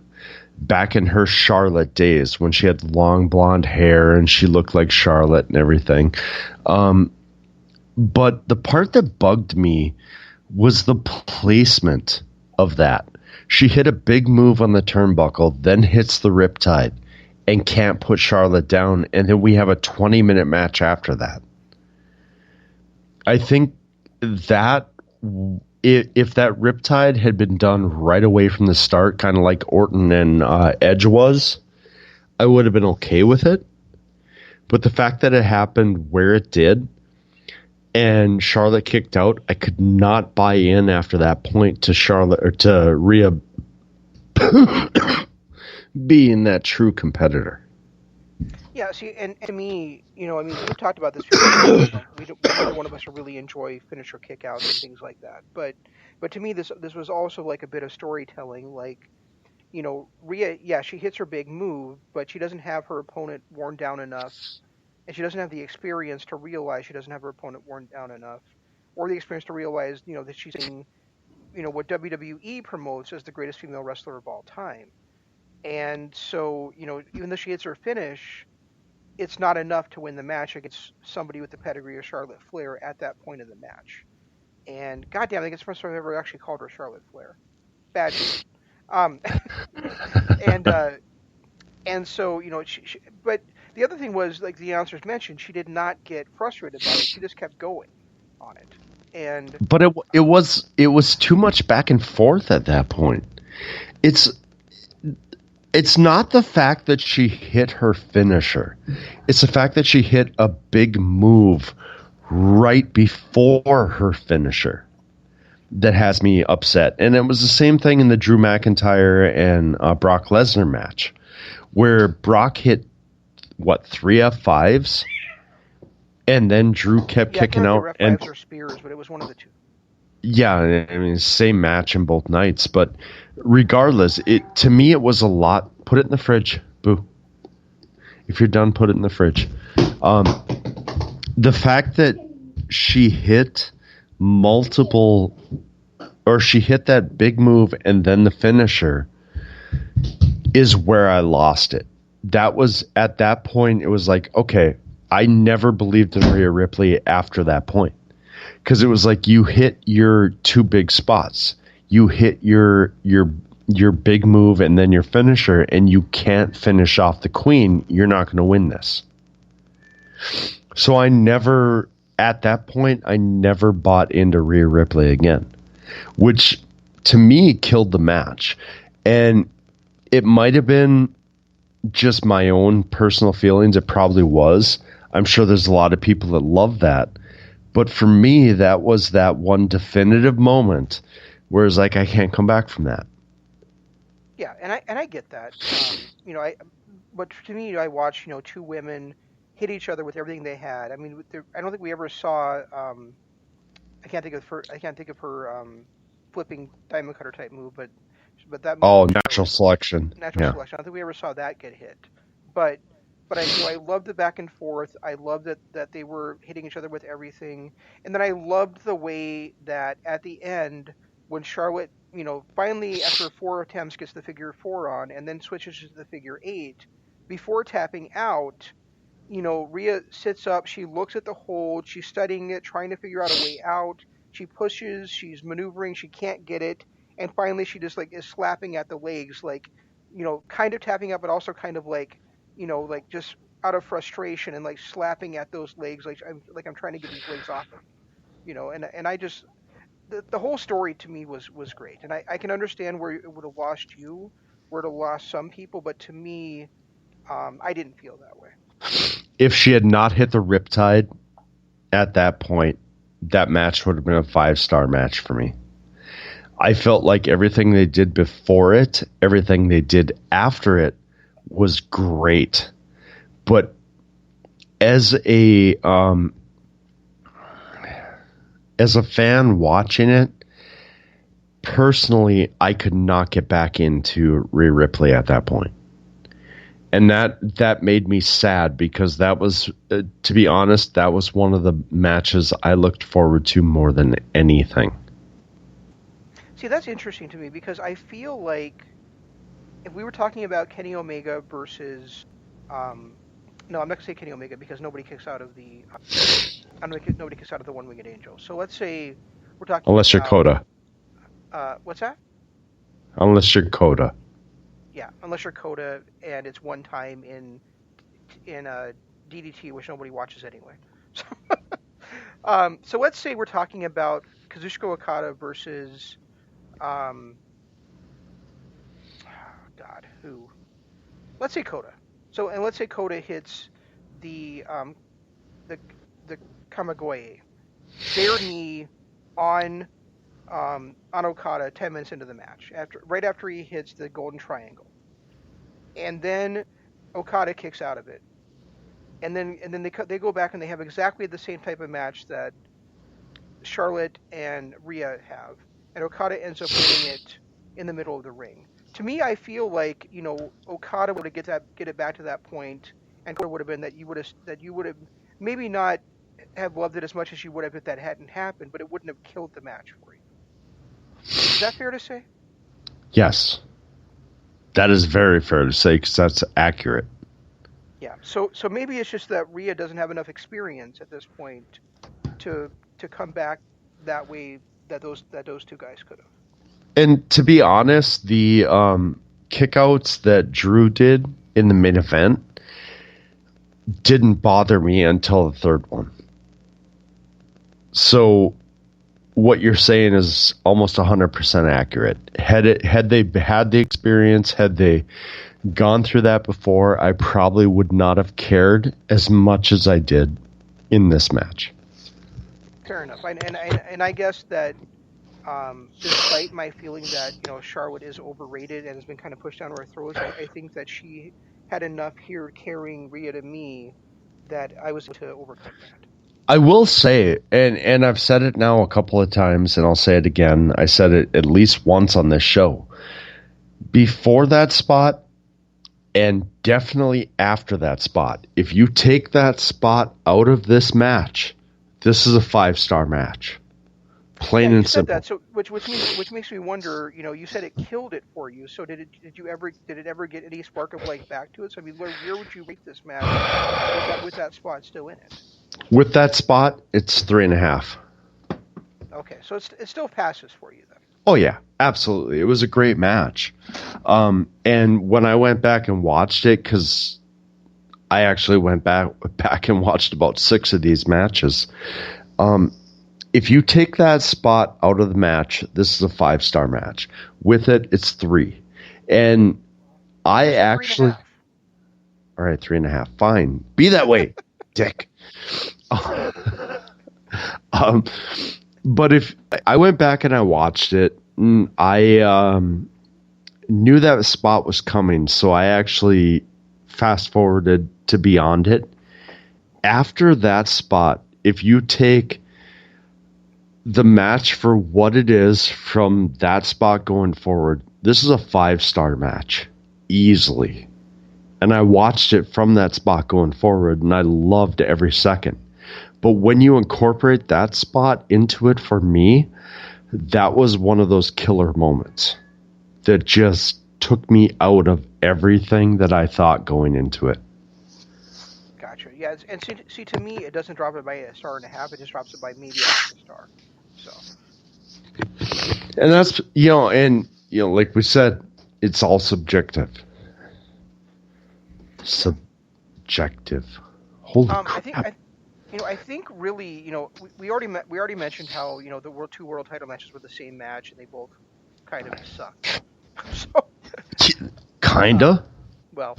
back in her Charlotte days, when she had long blonde hair and she looked like Charlotte and everything. But the part that bugged me was the placement of that. She hit a big move on the turnbuckle, then hits the Riptide, and can't put Charlotte down, and then we have a 20-minute match after that. I think that if that Riptide had been done right away from the start, kind of like Orton and Edge was, I would have been okay with it. But the fact that it happened where it did, and Charlotte kicked out, I could not buy in after that point to Charlotte or to Rhea being that true competitor. Yeah, see, and to me, we've talked about this before. Neither one of us really enjoy finisher kickouts and things like that. But to me, this was also like a bit of storytelling. Like, Rhea, yeah, she hits her big move, but she doesn't have her opponent worn down enough, and she doesn't have the experience to realize she doesn't have her opponent worn down enough, or the experience to realize, that she's in, what WWE promotes as the greatest female wrestler of all time. And so, even though she hits her finish, it's not enough to win the match against somebody with the pedigree of Charlotte Flair at that point in the match. And goddamn, I think it's the first time I've ever actually called her Charlotte Flair. Bad. And so, but the other thing was, like the announcers mentioned, she did not get frustrated by it. She just kept going on it. But it was too much back and forth at that point. It's not the fact that she hit her finisher. It's the fact that she hit a big move right before her finisher that has me upset. And it was the same thing in the Drew McIntyre and Brock Lesnar match, where Brock hit, 3 F5s? And then Drew kept kicking out. And F5s or spears, but it was one of the two. Yeah, I mean, same match in both nights, but regardless, to me it was a lot. Put it in the fridge, boo. If you're done, put it in the fridge. The fact that she hit multiple or she hit that big move and then the finisher is where I lost it. That was at that point, it was like, okay, I never believed in Rhea Ripley after that point. Because it was like you hit your two big spots. You hit your big move and then your finisher, and you can't finish off the queen. You're not going to win this. So at that point, I never bought into Rhea Ripley again, which to me killed the match. And it might have been just my own personal feelings. It probably was. I'm sure there's a lot of people that love that. But for me, that was that one definitive moment where it's like, I can't come back from that. Yeah, and I get that. But to me, I watched two women hit each other with everything they had. I mean, I don't think we ever saw. I can't think of her flipping diamond cutter type move, but that move. Oh, natural selection. Natural selection. I don't think we ever saw that get hit. But I loved the back and forth. I loved that they were hitting each other with everything, and then I loved the way that at the end when Charlotte, finally after 4 attempts gets the figure 4 on, and then switches to the figure 8, before tapping out, Rhea sits up. She looks at the hold. She's studying it, trying to figure out a way out. She pushes. She's maneuvering. She can't get it, and finally she just is slapping at the legs, kind of tapping out, but also kind of just out of frustration and slapping at those legs, I'm trying to get these legs off of you, and I just the whole story to me was great, and I can understand where it would have lost you, where it would have lost some people, but to me, I didn't feel that way. If she had not hit the Riptide at that point, that match would have been a 5-star match for me. I felt like everything they did before it, everything they did after it was great. But as a fan watching it, personally, I could not get back into Rhea Ripley at that point. And that made me sad because that was, to be honest, that was one of the matches I looked forward to more than anything. See, that's interesting to me because I feel like if we were talking about Kenny Omega versus, no, I'm not gonna say Kenny Omega because nobody kicks out of the, nobody kicks out of the One-Winged Angel. So let's say we're talking unless you're Coda. What's that? Unless you're Coda. Yeah, unless you're Coda and it's one time in DDT, which nobody watches anyway. So let's say we're talking about Kazuchika Okada versus, who? Let's say Coda. So, and let's say Coda hits the Kamigoye, bare knee on Okada 10 minutes into the match, right after he hits the Golden Triangle, and then Okada kicks out of it, and then they go back and they have exactly the same type of match that Charlotte and Rhea have, and Okada ends up winning it in the middle of the ring. To me, I feel like Okada would get it back to that point, and Coda would have been that you would have maybe not have loved it as much as you would have if that hadn't happened, but it wouldn't have killed the match for you. Is that fair to say? Yes. That is very fair to say because that's accurate. Yeah. So maybe it's just that Rhea doesn't have enough experience at this point to come back that way that those two guys could have. And to be honest, the kickouts that Drew did in the main event didn't bother me until the third one. So what you're saying is almost 100% accurate. Had they had the experience, had they gone through that before, I probably would not have cared as much as I did in this match. Fair enough. And I guess that despite my feeling that Charlotte is overrated and has been kind of pushed down our throats, I think that she had enough here carrying Rhea to me that I was able to overcome that. I will say, and I've said it now a couple of times, and I'll say it again. I said it at least once on this show. Before that spot, and definitely after that spot, if you take that spot out of this match, this is a 5-star match. Plain you and said simple. that. So which makes me wonder. You said it killed it for you. So did it ever get any spark of life back to it? So I mean, where would you rate this match with that spot still in it? With that spot, it's 3.5. Okay, so it still passes for you then. Oh yeah, absolutely. It was a great match. And when I went back and watched it, because I actually went back and watched about 6 of these matches. If you take that spot out of the match, this is a 5-star match. With it, it's 3. And I Just three and a actually, half. all right, 3.5. Fine, be that way, dick. But if I went back and I watched it, I knew that spot was coming, so I actually fast forwarded to beyond it. After that spot, if you take the match for what it is from that spot going forward, this is a 5-star match, easily. And I watched it from that spot going forward, and I loved every second. But when you incorporate that spot into it, for me, that was one of those killer moments that just took me out of everything that I thought going into it. Gotcha. Yeah, and see, to me, it doesn't drop it by a star and a half. It just drops it by maybe a half a star. So. And that's, like we said, it's all subjective. Subjective. Holy crap. I think really, we already mentioned how the two world title matches were the same match and they both kind of sucked. So, kinda. Well,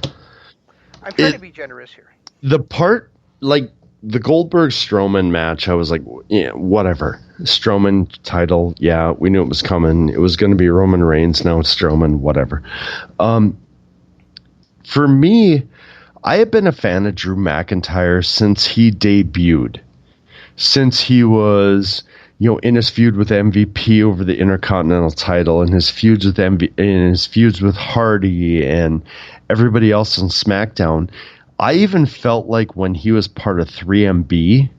I'm trying to be generous here. The part, like the Goldberg Strowman match, I was like, yeah, whatever. Strowman title, yeah, we knew it was coming. It was going to be Roman Reigns. Now it's Strowman, whatever. For me, I have been a fan of Drew McIntyre since he debuted. Since he was, in his feud with MVP over the Intercontinental title, and his feuds with and his feuds with Hardy and everybody else on SmackDown. I even felt like when he was part of 3MB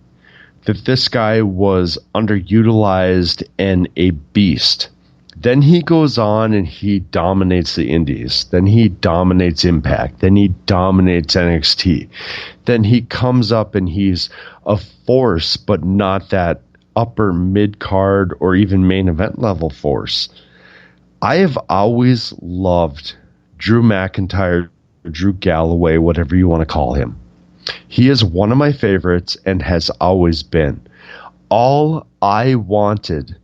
that this guy was underutilized and a beast. Then he goes on and he dominates the Indies. Then he dominates Impact. Then he dominates NXT. Then he comes up and he's a force, but not that upper mid-card or even main event level force. I have always loved Drew McIntyre, Drew Galloway, whatever you want to call him. He is one of my favorites and has always been. All I wanted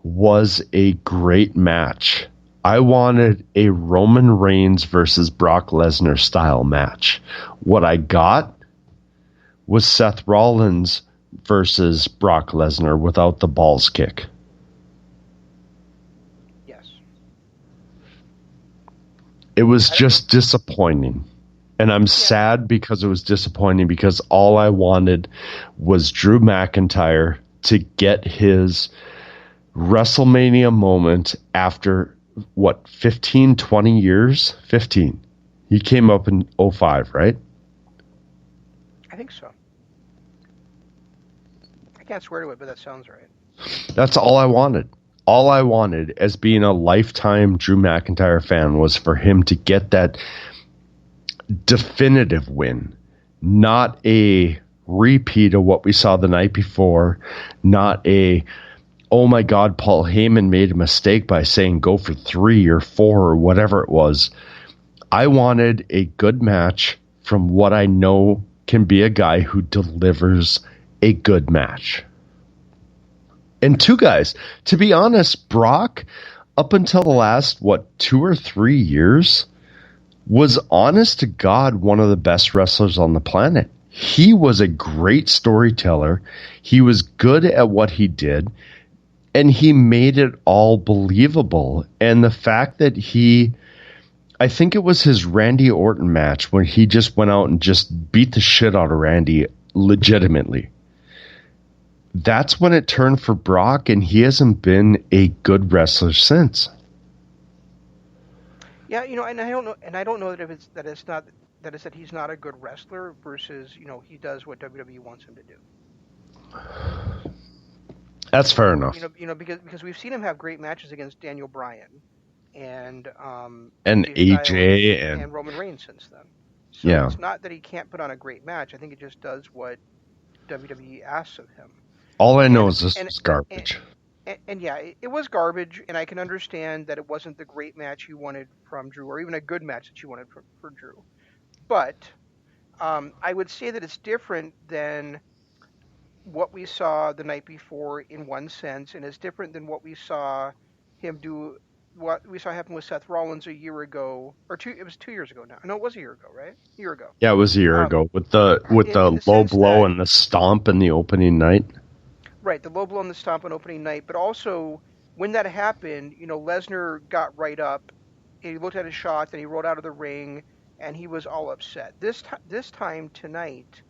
was a great match. I wanted a Roman Reigns versus Brock Lesnar style match. What I got was Seth Rollins versus Brock Lesnar without the balls kick. Yes. It was just disappointing. And I'm sad because it was disappointing because all I wanted was Drew McIntyre to get his WrestleMania moment after, 15, 20 years? 15. He came up in 2005, right? I think so. I can't swear to it, but that sounds right. That's all I wanted. All I wanted as being a lifetime Drew McIntyre fan was for him to get that definitive win, not a repeat of what we saw the night before, not a, oh my God, Paul Heyman made a mistake by saying go for 3 or 4 or whatever it was. I wanted a good match from what I know can be a guy who delivers a good match. And 2 guys, to be honest, Brock, up until the last, 2 or 3 years, was honest to God one of the best wrestlers on the planet. He was a great storyteller. He was good at what he did, and he made it all believable. And the fact that I think it was his Randy Orton match when he just went out and just beat the shit out of Randy legitimately. That's when it turned for Brock, and he hasn't been a good wrestler since. Yeah, and I don't know that it's that he's not a good wrestler versus he does what WWE wants him to do. That's fair enough. Because we've seen him have great matches against Daniel Bryan and And AJ Styles AJ and Roman Reigns since then. So yeah, it's not that he can't put on a great match. I think it just does what WWE asks of him. all I know And is this and was and, garbage. and yeah, it was garbage, and I can understand that it wasn't the great match you wanted from Drew, or even a good match that you wanted for Drew. But I would say that it's different than what we saw the night before in one sense, and it's different than what we saw him do. What we saw happen with Seth Rollins a year ago, or two. It was 2 years ago now. No, it was a year ago, right? A year ago. Yeah, it was a year Um, ago with the in the low sense blow that and the stomp in the opening night. right, the low blow on the stomp on opening night, but also when that happened, Lesnar got right up, and he looked at his shot, and he rolled out of the ring, and he was all upset. This time tonight,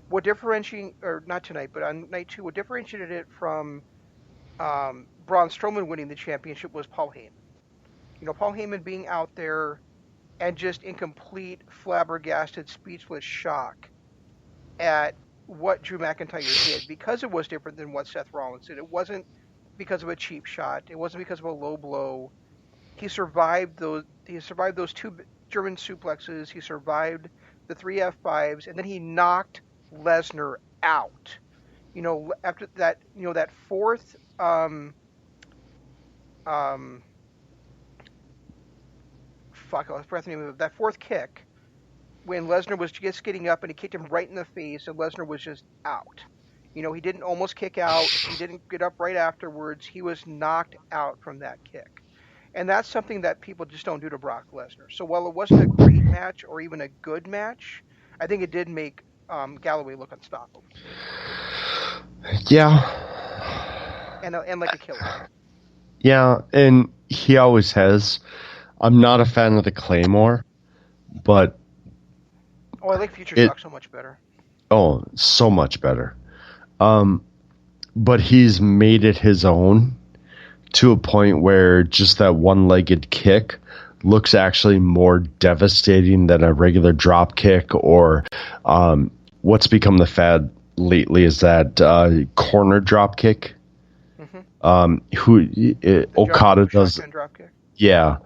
what differentiating, or not tonight, but on night two, what differentiated it from Braun Strowman winning the championship was Paul Heyman. Paul Heyman being out there and just in complete flabbergasted, speechless shock at what Drew McIntyre did because it was different than what Seth Rollins did. It wasn't because of a cheap shot. It wasn't because of a low blow. He survived those. He survived those two German suplexes. He survived the three F5s, and then he knocked Lesnar out. After that, that fourth um fuck, I was forgetting the name of it. That fourth kick when Lesnar was just getting up and he kicked him right in the face, and Lesnar was just out. He didn't almost kick out. He didn't get up right afterwards. He was knocked out from that kick. And that's something that people just don't do to Brock Lesnar. So while it wasn't a great match or even a good match, I think it did make Galloway look unstoppable. Yeah. And like a killer. Yeah, and he always has. I'm not a fan of the Claymore, but Oh, I like Future Shock so much better. Oh, so much better. But he's made it his own to a point where just that one-legged kick looks actually more devastating than a regular drop kick, or what's become the fad lately is that corner drop kick. Okada does. Drop kick. Yeah.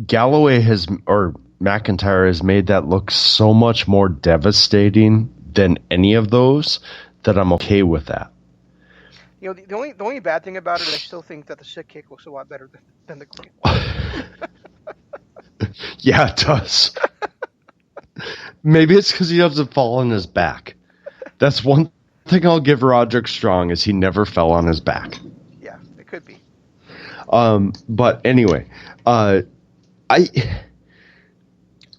Galloway or McIntyre has made that look so much more devastating than any of those that I'm okay with that. The only bad thing about it is I still think that the sick kick looks a lot better than the Claymore. Yeah, it does. Maybe it's because he doesn't fall on his back. That's one thing I'll give Roderick Strong is he never fell on his back. Yeah, it could be. But anyway, I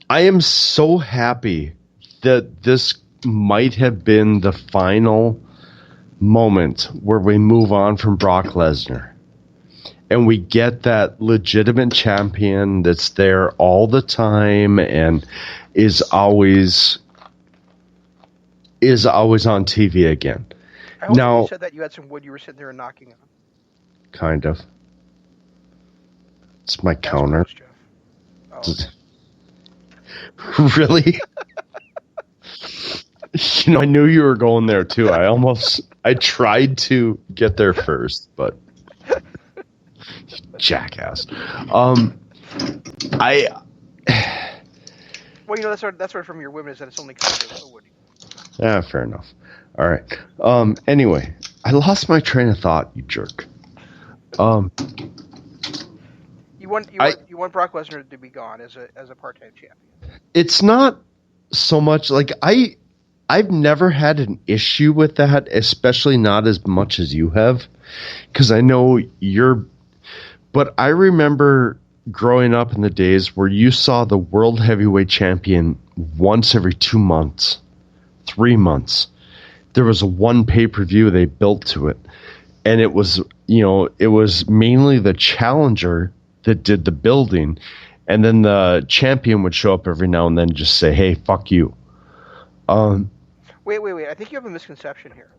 am so happy that this might have been the final moment where we move on from Brock Lesnar. And we get that legitimate champion that's there all the time and is always on TV again. I hope when you said that you had some wood you were sitting there and knocking on. Kind of. It's my counter. Gross, Jeff. Oh. Really? I knew you were going there too. I tried to get there first, but jackass. Well, that's right from your women is that it's only kind of woody. Yeah, fair enough. All right. Anyway, I lost my train of thought, you jerk. You want Brock Lesnar to be gone as a part-time champion. It's not so much like I've never had an issue with that, especially not as much as you have, because I know but I remember growing up in the days where you saw the world heavyweight champion once every 2 months, 3 months. There was one pay-per-view they built to it, and it was mainly the challenger that did the building, and then the champion would show up every now and then and just say, "Hey, fuck you." Wait. I think you have a misconception here.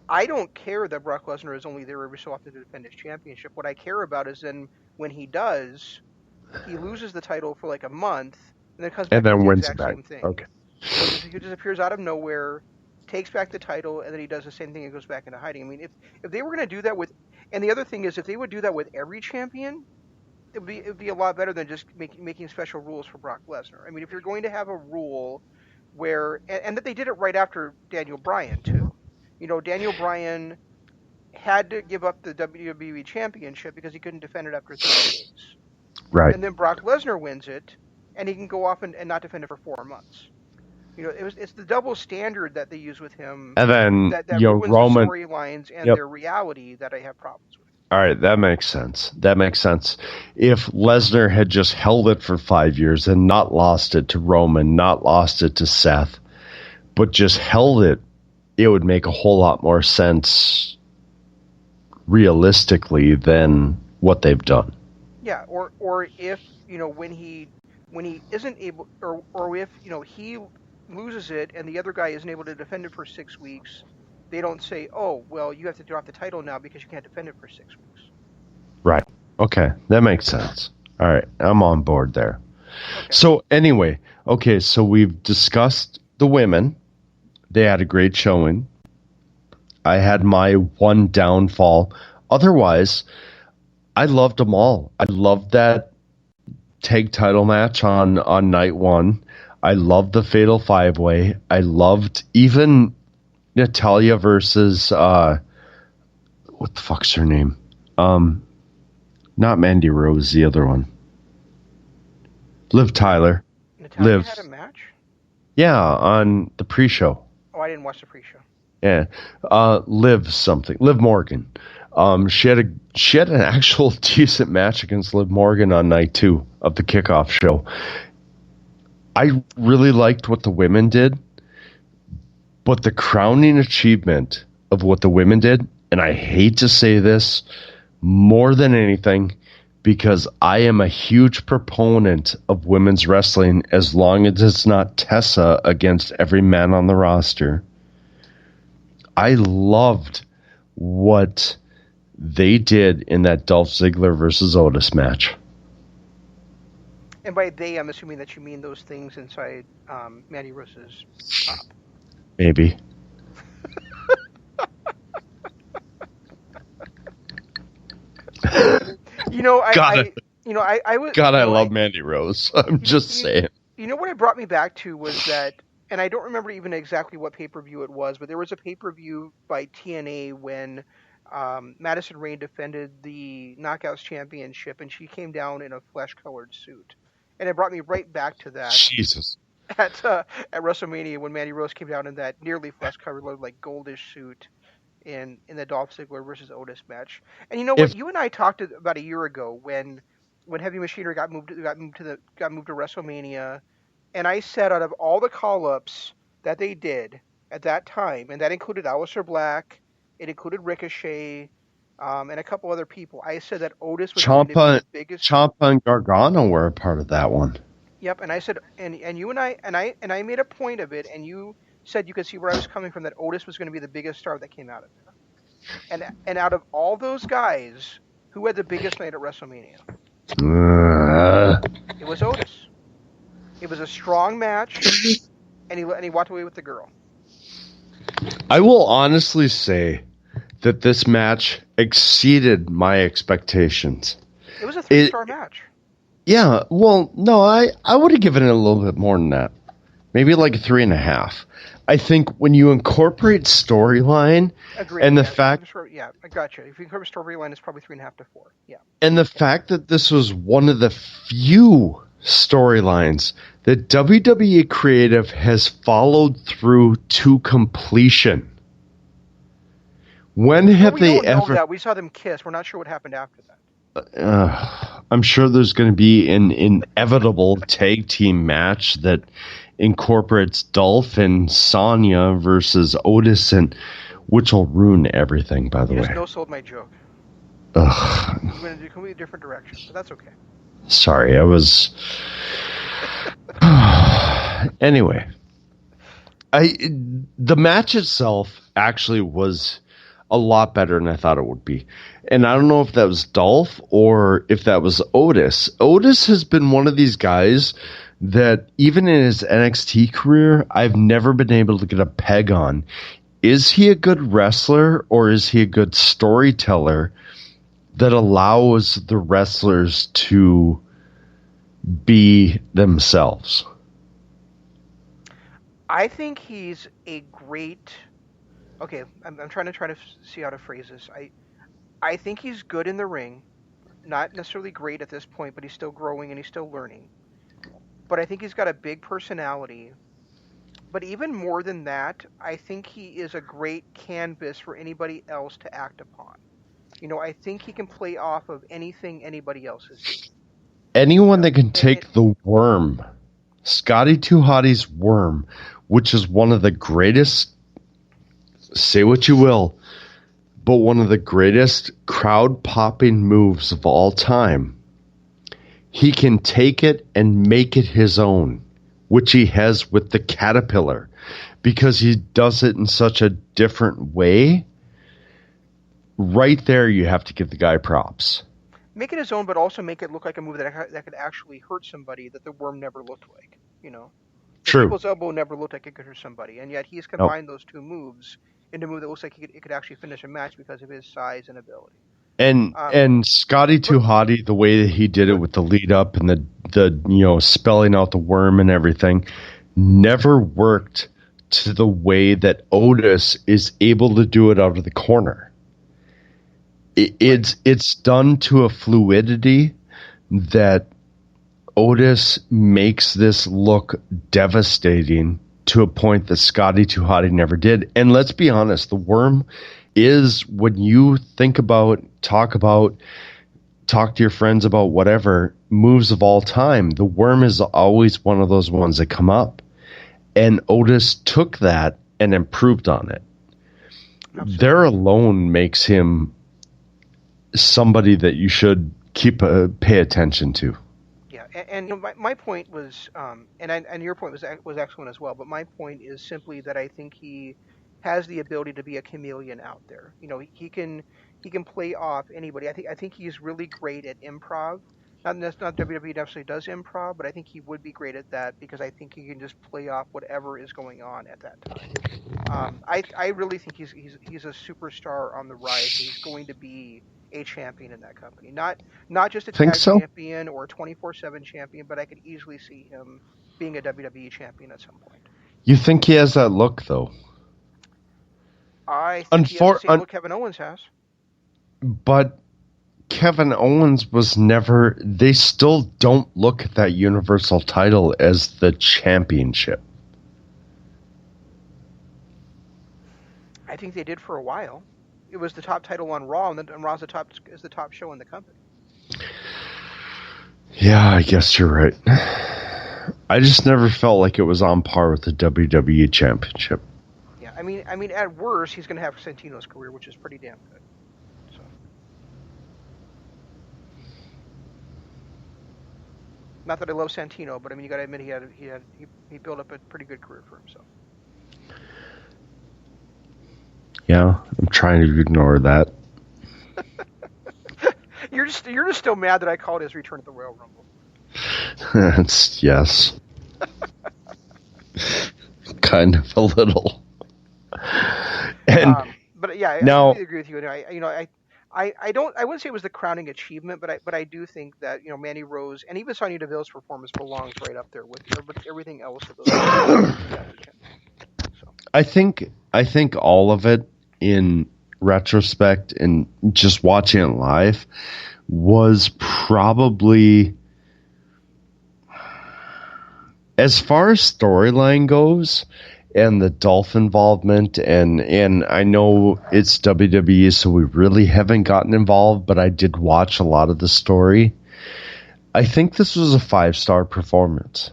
I don't care that Brock Lesnar is only there every so often to defend his championship. What I care about is then when he does, he loses the title for like a month, and then comes back and wins the exact same thing. Okay. He just appears out of nowhere, takes back the title, and then he does the same thing and goes back into hiding. I mean, if they were going to do that with, and the other thing is, if they would do that with every champion, it'd be a lot better than just making special rules for Brock Lesnar. I mean, if you're going to have a rule where, and that they did it right after Daniel Bryan too. You know, Daniel Bryan had to give up the WWE Championship because he couldn't defend it after 30 days. Right. And then Brock Lesnar wins it, and he can go off and not defend it for 4 months. You know, it's the double standard that they use with him, And then that ruins Roman the storylines and their reality that I have problems with. All right, that makes sense. If Lesnar had just held it for 5 years and not lost it to Roman, not lost it to Seth, but just held it, it would make a whole lot more sense realistically than what they've done. Yeah, or if, you know, when he isn't able, or if, you know, he loses it and the other guy isn't able to defend it for 6 weeks, they don't say, oh, well, you have to drop the title now because you can't defend it for 6 weeks. Right. Okay, that makes sense. All right, I'm on board there. Okay. So anyway, so we've discussed the women. They had a great showing. I had my one downfall. Otherwise, I loved them all. I loved that tag title match on night one. I loved the Fatal 5-Way. I loved even Natalya versus what the fuck's her name? Not Mandy Rose, the other one. Liv Tyler. Natalya had a match? Yeah, on the pre-show. Oh, I didn't watch the pre-show. Yeah, Liv Morgan. She had an actual decent match against Liv Morgan on night 2 of the kickoff show. I really liked what the women did, but the crowning achievement of what the women did, and I hate to say this more than anything, because I am a huge proponent of women's wrestling as long as it's not Tessa against every man on the roster. I loved what they did in that Dolph Ziggler versus Otis match. And by they, I'm assuming that you mean those things inside Mandy Rose's top. Maybe. You know, I love Mandy Rose. I'm just saying. You know what it brought me back to was that, and I don't remember even exactly what pay-per-view it was, but there was a pay-per-view by TNA when Madison Rayne defended the Knockouts Championship, and she came down in a flesh-colored suit. And it brought me right back to that. Jesus. At WrestleMania when Mandy Rose came down in that nearly flesh-colored, like goldish suit in the Dolph Ziggler versus Otis match. And you know what? You and I talked about a year ago when Heavy Machinery got moved to WrestleMania, and I said out of all the call-ups that they did at that time, and that included Aleister Black, it included Ricochet, and a couple other people. I said that Otis was going to be the biggest. Ciampa and Gargano were a part of that one. Yep, and I said, and you and I made a point of it, and you said you could see where I was coming from, that Otis was going to be the biggest star that came out of there. And out of all those guys, who had the biggest night at WrestleMania? It was Otis. It was a strong match, and he walked away with the girl. I will honestly say that this match exceeded my expectations. It was a 3-star match. Yeah, well, no, I would have given it a little bit more than that. Maybe like a 3.5. I think when you incorporate storyline and the fact... Yeah, I got you. If you incorporate storyline, it's probably 3.5 to 4. Yeah. And the fact that this was one of the few storylines that WWE Creative has followed through to completion. When have they ever... That. We saw them kiss. We're not sure what happened after that. I'm sure there's going to be an inevitable tag team match that incorporates Dolph and Sonya versus Otis, and which will ruin everything, by the way. You just no-sold my joke. Ugh. You went in a completely different direction, but that's okay. Sorry, I was... Anyway. The match itself actually was A lot better than I thought it would be. And I don't know if that was Dolph or if that was Otis. Otis has been one of these guys that even in his NXT career, I've never been able to get a peg on. Is he a good wrestler or is he a good storyteller that allows the wrestlers to be themselves? I think he's a great. Okay, I'm trying to see how to phrase this. I think he's good in the ring, not necessarily great at this point, but he's still growing and he's still learning. But I think he's got a big personality. But even more than that, I think he is a great canvas for anybody else to act upon. I think he can play off of anything anybody else is doing. Anyone that can take the worm, Scotty 2 Hottie's worm, which is one of the greatest, say what you will, but one of the greatest crowd-popping moves of all time. He can take it and make it his own, which he has with the caterpillar, because he does it in such a different way. Right there, you have to give the guy props. Make it his own, but also make it look like a move that could actually hurt somebody that the worm never looked like. True. People's elbow never looked like it could hurt somebody, and yet he's combined those two moves into a move that looks like it could actually finish a match because of his size and ability. And Scotty 2 Hottie, the way that he did it with the lead up and the spelling out the worm and everything, never worked to the way that Otis is able to do it out of the corner. It's done to a fluidity that Otis makes this look devastating to a point that Scotty 2 Hottie never did. And let's be honest, the worm is, when you think about, talk to your friends about whatever, moves of all time, the worm is always one of those ones that come up. And Otis took that and improved on it. Absolutely. There alone makes him somebody that you should pay attention to. Yeah, and my point was, and your point was excellent as well. But my point is simply that I think he has the ability to be a chameleon out there. He can play off anybody. I think he's really great at improv. Not WWE necessarily does improv, but I think he would be great at that because I think he can just play off whatever is going on at that time. I really think he's a superstar on the rise. He's going to be a champion in that company. Not just a tag champion or a 24/7 champion, but I could easily see him being a WWE champion at some point. You think he has that look, though? I think he has the same look Kevin Owens has. But Kevin Owens was never... They still don't look at that Universal title as the championship. I think they did for a while. It was the top title on Raw, and Raw's the top show in the company. Yeah, I guess you're right. I just never felt like it was on par with the WWE Championship. Yeah, I mean, at worst, he's going to have Santino's career, which is pretty damn good. So, not that I love Santino, but I mean, you got to admit he built up a pretty good career for himself. Yeah, I'm trying to ignore that. You're just still mad that I called his return at the Royal Rumble. Yes. Kind of a little. And but yeah, I now, completely agree with you. I wouldn't say it was the crowning achievement, but I do think that Mandy Rose and even Sonya Deville's performance belongs right up there with everything else of those. So. I think all of it, in retrospect and just watching it live, was probably, as far as storyline goes and the Dolph involvement, and I know it's WWE, so we really haven't gotten involved, but I did watch a lot of the story. I think this was a 5-star performance.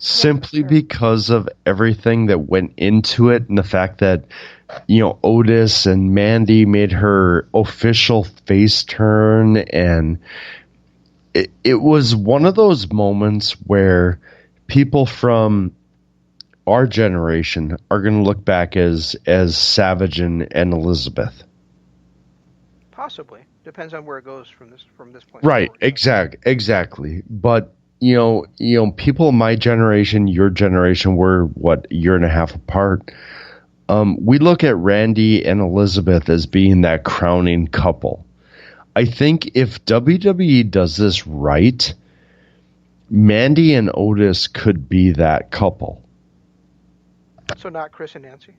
Simply because of everything that went into it and the fact that, Otis and Mandy made her official face turn, and it was one of those moments where people from our generation are going to look back as Savage and Elizabeth. Possibly. Depends on where it goes from this point Right, forward. exactly. But people in my generation, your generation, we're what, a year and a half apart. We look at Randy and Elizabeth as being that crowning couple. I think if WWE does this right, Mandy and Otis could be that couple. So not Chris and Nancy?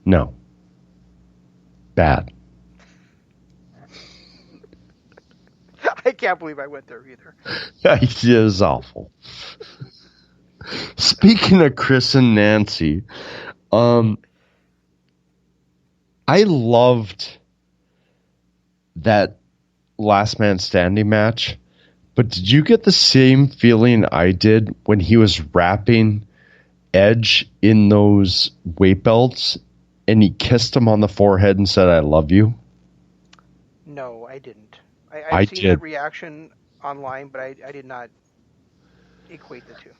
No. Bad. I can't believe I went there either. It is awful. Speaking of Chris and Nancy, I loved that Last Man Standing match, but did you get the same feeling I did when he was wrapping Edge in those weight belts and he kissed him on the forehead and said, "I love you"? No, I didn't. I I've seen did. that reaction online, but I did not equate the two.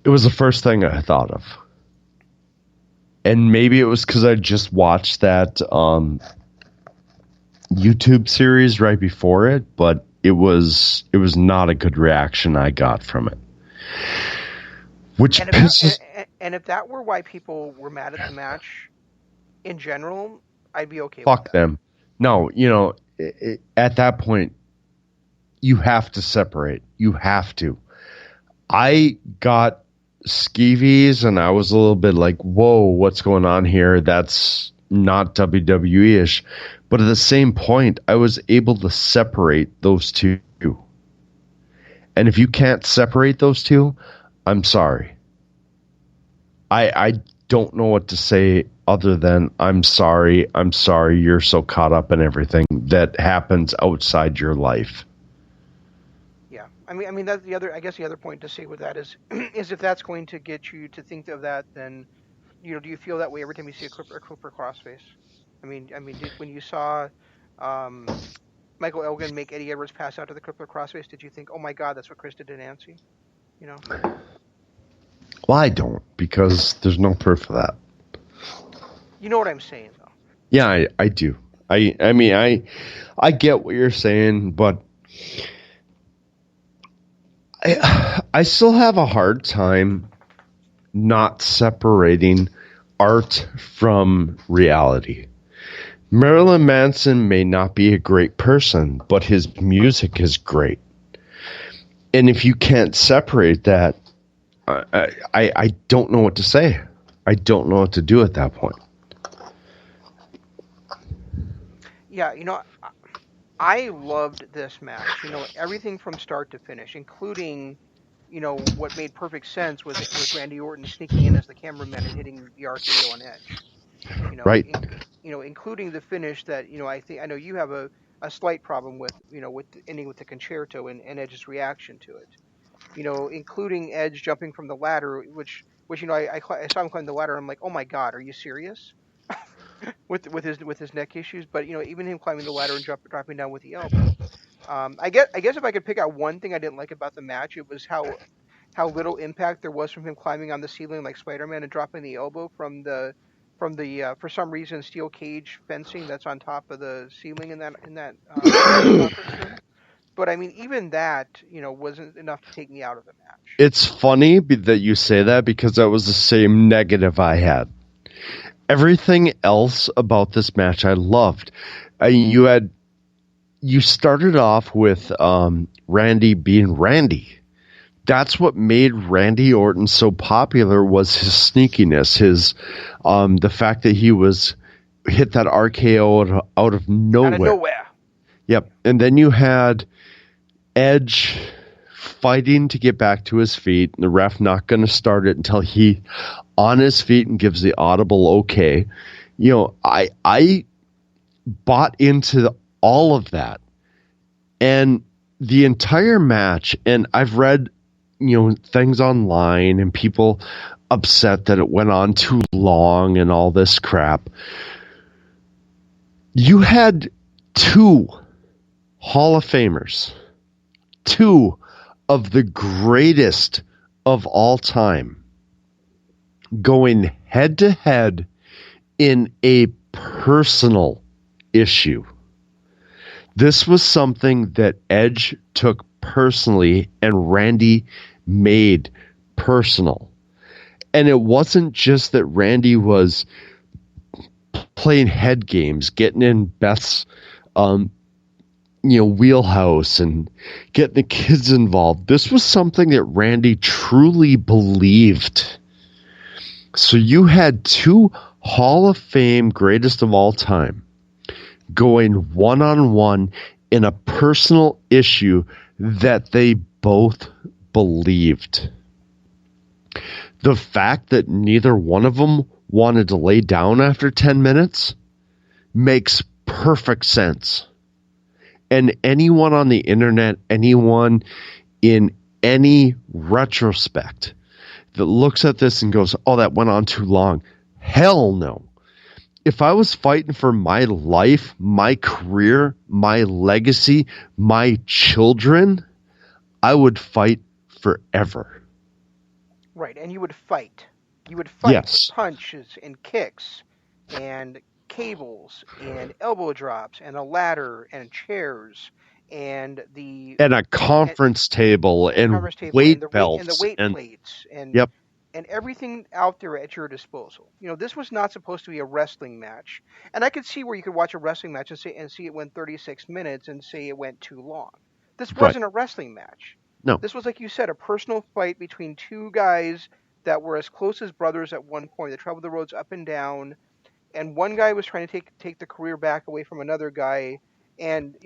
It was the first thing I thought of. And maybe it was because I just watched that YouTube series right before it, but it was not a good reaction I got from it. Which pisses... And if that were why people were mad at the match in general, I'd be okay with Fuck that. them. No, at that point, you have to separate. You have to. I got skeevies and I was a little bit like, whoa, what's going on here? That's not WWE-ish. But at the same point, I was able to separate those two. And if you can't separate those two, I'm sorry. I don't know what to say other than I'm sorry, you're so caught up in everything that happens outside your life. Yeah, I mean that's the other. I guess the other point to say with that is, is if that's going to get you to think of that, then do you feel that way every time you see a Clipper crossface? I mean, when you saw Michael Elgin make Eddie Edwards pass out to the Crippler crossface, did you think, oh my God, that's what Chris did to Nancy? Well, I don't, because there's no proof of that. You know what I'm saying, though. Yeah, I do. I mean, I get what you're saying, but I still have a hard time not separating art from reality. Marilyn Manson may not be a great person, but his music is great. And if you can't separate that, I don't know what to say. I don't know what to do at that point. Yeah, I loved this match. Everything from start to finish, including, what made perfect sense was Randy Orton sneaking in as the cameraman and hitting the RKO on Edge. Right. Including the finish that I know you have a slight problem with, with ending with the concerto and Edge's reaction to it. Including Edge jumping from the ladder, which I saw him climb the ladder. I'm like, oh my God, are you serious? with his neck issues, but even him climbing the ladder and dropping down with the elbow. I guess if I could pick out one thing I didn't like about the match, it was how little impact there was from him climbing on the ceiling like Spider-Man and dropping the elbow from the for some reason steel cage fencing that's on top of the ceiling in that conference room. But I mean, even that wasn't enough to take me out of the match. It's funny that you say that because that was the same negative I had. Everything else about this match I loved. You started off with Randy being Randy. That's what made Randy Orton so popular, was his sneakiness, his the fact that he hit that RKO out of nowhere. Out of nowhere. Yep. And then you had Edge fighting to get back to his feet, and the ref not going to start it until he on his feet and gives the audible okay. I bought into all of that, and the entire match. And I've read things online and people upset that it went on too long and all this crap. You had two Hall of Famers, two of the greatest of all time, going head to head in a personal issue. This was something that Edge took personally and Randy made personal. And it wasn't just that Randy was playing head games, getting in Beth's wheelhouse and getting the kids involved. This was something that Randy truly believed. So you had two Hall of Fame greatest of all time going one-on-one in a personal issue that they both believed. The fact that neither one of them wanted to lay down after 10 minutes makes perfect sense. And anyone on the internet, anyone in any retrospect that looks at this and goes, oh, that went on too long. Hell no. If I was fighting for my life, my career, my legacy, my children, I would fight forever. Right, and you would fight. You would fight Yes. punches and kicks and cables and elbow drops and a ladder and chairs and And a conference table and conference table weight and the belts weight and plates yep. and everything out there at your disposal. This was not supposed to be a wrestling match. And I could see where you could watch a wrestling match and see it went 36 minutes and say it went too long. This Right. wasn't a wrestling match. No. This was, like you said, a personal fight between two guys that were as close as brothers at one point. They traveled the roads up and down, and one guy was trying to take the career back away from another guy, and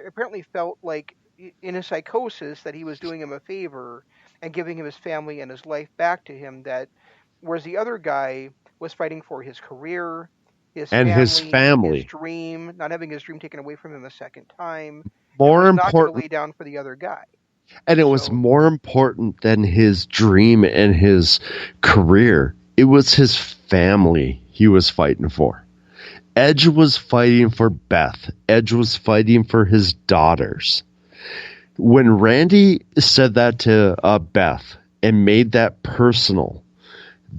apparently felt like in a psychosis that he was doing him a favor and giving him his family and his life back to him. That whereas the other guy was fighting for his career, his And his his family. dream, not having his dream taken away from him a second time, and More was not going to important. lay down for the other guy. And it was more important than his dream and his career. It was his family he was fighting for. Edge was fighting for Beth. Edge was fighting for his daughters. When Randy said that to Beth and made that personal,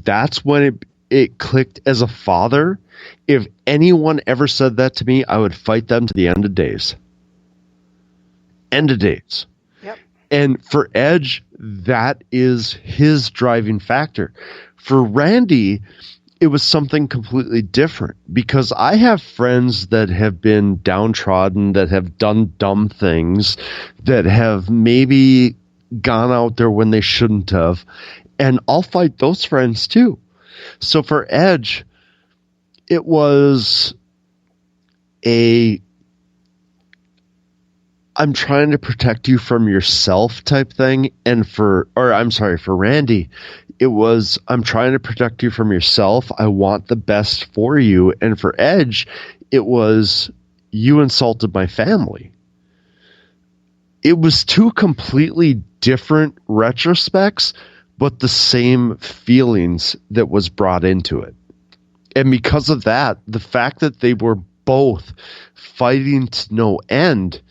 that's when it clicked as a father. If anyone ever said that to me, I would fight them to the end of days. End of days. Yep. And for Edge, that is his driving factor. For Randy, it was something completely different because I have friends that have been downtrodden, that have done dumb things, that have maybe gone out there when they shouldn't have. And I'll fight those friends too. So for Edge, it was I'm trying to protect you from yourself type thing. And for Randy, it was, I'm trying to protect you from yourself. I want the best for you. And for Edge, it was, you insulted my family. It was two completely different retrospects, but the same feelings that was brought into it. And because of that, the fact that they were both fighting to no end,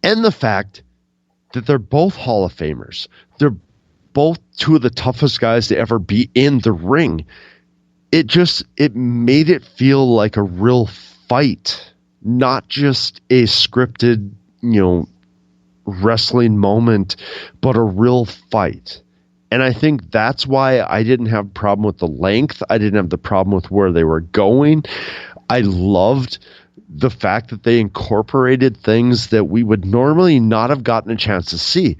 and the fact that they're both Hall of Famers. They're both two of the toughest guys to ever be in the ring. It made it feel like a real fight, not just a scripted, wrestling moment, but a real fight. And I think that's why I didn't have a problem with the length. I didn't have the problem with where they were going. I loved the fact that they incorporated things that we would normally not have gotten a chance to see.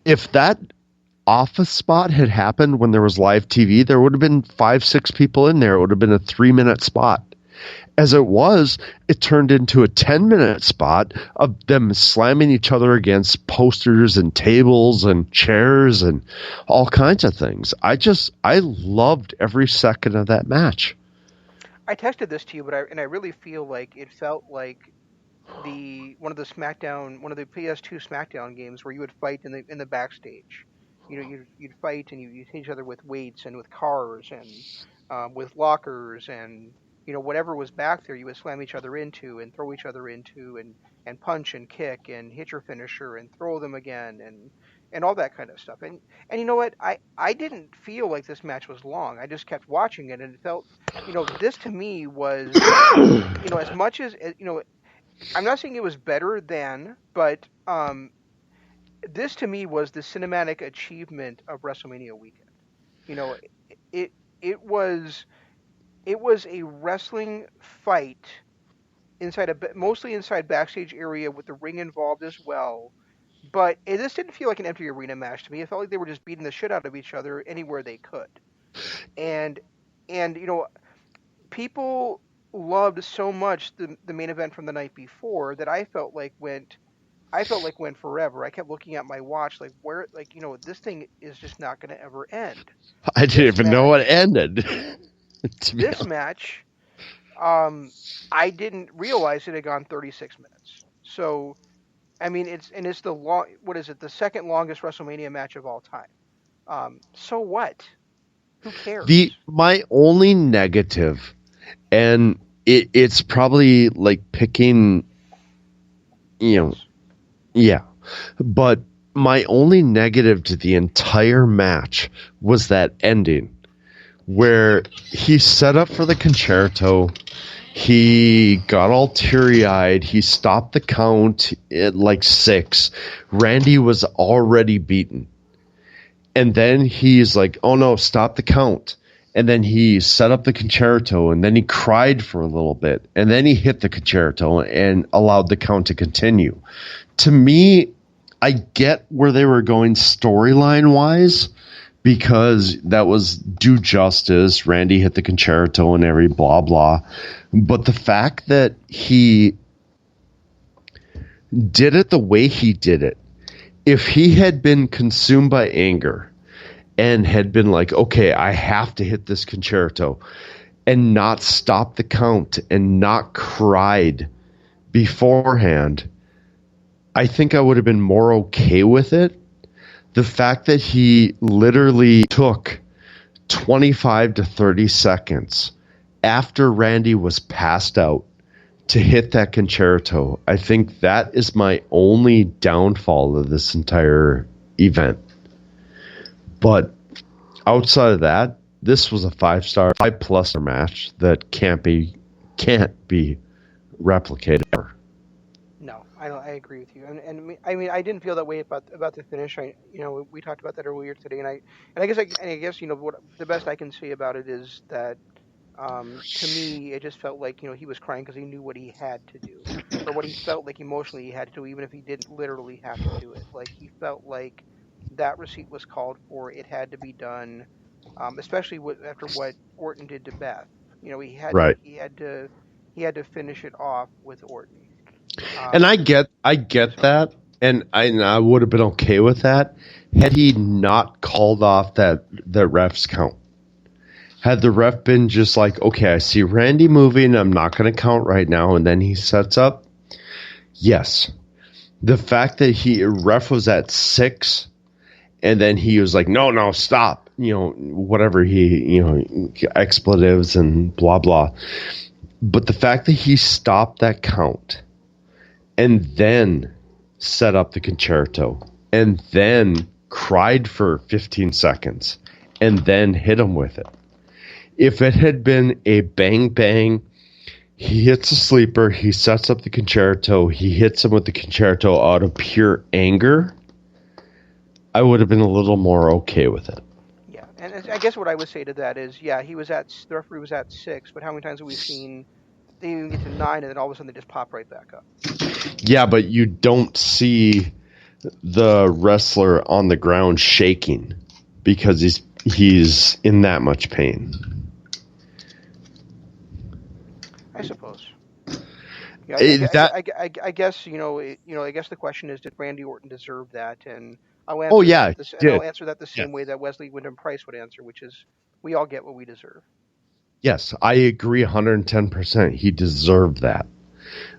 If that office spot had happened when there was live TV, there would have been 5-6 people in there. It would have been a 3-minute spot. As it was, it turned into a 10-minute spot of them slamming each other against posters and tables and chairs and all kinds of things. I loved every second of that match. I texted this to you, but I really feel like it felt like one of the PS2 SmackDown games where you would fight in the backstage. You'd fight and you'd hit each other with weights and with cars and with lockers and whatever was back there you would slam each other into and throw each other into and punch and kick and hit your finisher and throw them again and all that kind of stuff. And you know what? I didn't feel like this match was long. I just kept watching it, and it felt, this to me was, as much as, I'm not saying it was better than, but this to me was the cinematic achievement of WrestleMania weekend. You know, it it was it was a wrestling fight mostly inside backstage area with the ring involved as well. But this didn't feel like an empty arena match to me. It felt like they were just beating the shit out of each other anywhere they could. And people loved so much the main event from the night before that I felt like went forever. I kept looking at my watch, like this thing is just not going to ever end. I didn't This even know it match, ended. this match, I didn't realize it had gone 36 minutes. So, I mean, it's the long. What is it? The second longest WrestleMania match of all time. So what? Who cares? My only negative, and it's probably like picking, Yes. yeah, but my only negative to the entire match was that ending where he set up for the concerto. He got all teary-eyed. He stopped the count at like 6. Randy was already beaten. And then he's like, oh no, stop the count. And then he set up the concerto, and then he cried for a little bit. And then he hit the concerto and allowed the count to continue. To me, I get where they were going storyline-wise, because that was due justice. Randy hit the concerto and every blah, blah. But the fact that he did it the way he did it, if he had been consumed by anger and had been like, okay, I have to hit this concerto, and not stop the count and not cried beforehand, I think I would have been more okay with it. The fact that he literally took 25 to 30 seconds after Randy was passed out to hit that concerto, I think that is my only downfall of this entire event. But outside of that, this was a 5-star, 5+ match that can't be replicated ever. No, I agree with you, and I mean I didn't feel that way about the finish. We talked about that earlier today, and I guess what the best I can say about it is that to me it just felt like he was crying because he knew what he had to do, or what he felt like emotionally he had to do, even if he didn't literally have to do it. Like he felt like that receipt was called for; it had to be done, especially after what Orton did to Beth. He had Right. he had to finish it off with Orton. And I get that, and I would have been okay with that had he not called off that ref's count. Had the ref been just like, okay, I see Randy moving, I'm not going to count right now, and then he sets up. Yes, the fact that ref was at 6, and then he was like, no, stop, whatever expletives and blah blah. But the fact that he stopped that count, and then set up the concerto, and then cried for 15 seconds, and then hit him with it. If it had been a bang bang, he hits a sleeper, he sets up the concerto, he hits him with the concerto out of pure anger, I would have been a little more okay with it. Yeah, and I guess what I would say to that is, yeah, the referee was at 6, but how many times have we seen they even get to 9 and then all of a sudden they just pop right back up? Yeah, but you don't see the wrestler on the ground shaking because he's in that much pain. I suppose. Yeah, I guess I guess the question is, did Randy Orton deserve that? And I'll answer that the same way that Wesley Wyndham Price would answer, which is, we all get what we deserve. Yes, I agree 110%. He deserved that.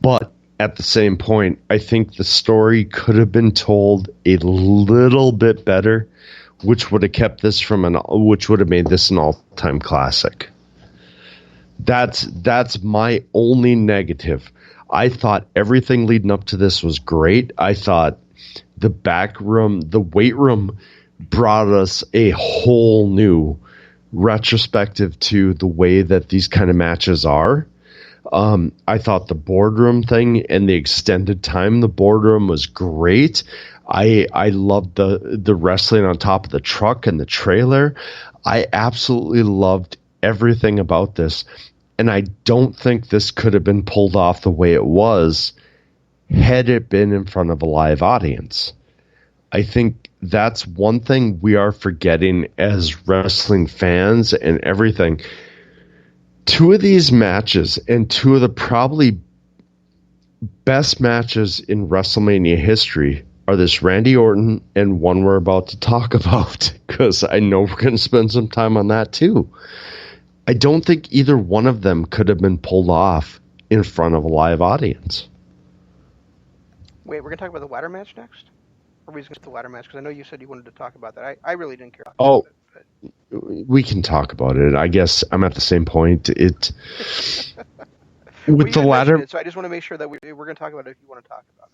But at the same point, I think the story could have been told a little bit better, which would have made this an all-time classic. That's my only negative. I thought everything leading up to this was great. I thought the back room, the weight room brought us a whole new retrospective to the way that these kind of matches are. I thought the boardroom thing and the extended time the boardroom was great. I loved the wrestling on top of the truck and the trailer. I absolutely loved everything about this. And I don't think this could have been pulled off the way it was had it been in front of a live audience. I think that's one thing we are forgetting as wrestling fans and everything. Two of these matches and two of the probably best matches in WrestleMania history are this Randy Orton and one we're about to talk about, because I know we're going to spend some time on that too. I don't think either one of them could have been pulled off in front of a live audience. Wait, we're going to talk about the ladder match next? Or are we just going to the ladder match? Because I know you said you wanted to talk about that. I really didn't care about it. But... we can talk about it. I guess I'm at the same point. It with the ladder. So I just want to make sure that we're going to talk about it if you want to talk about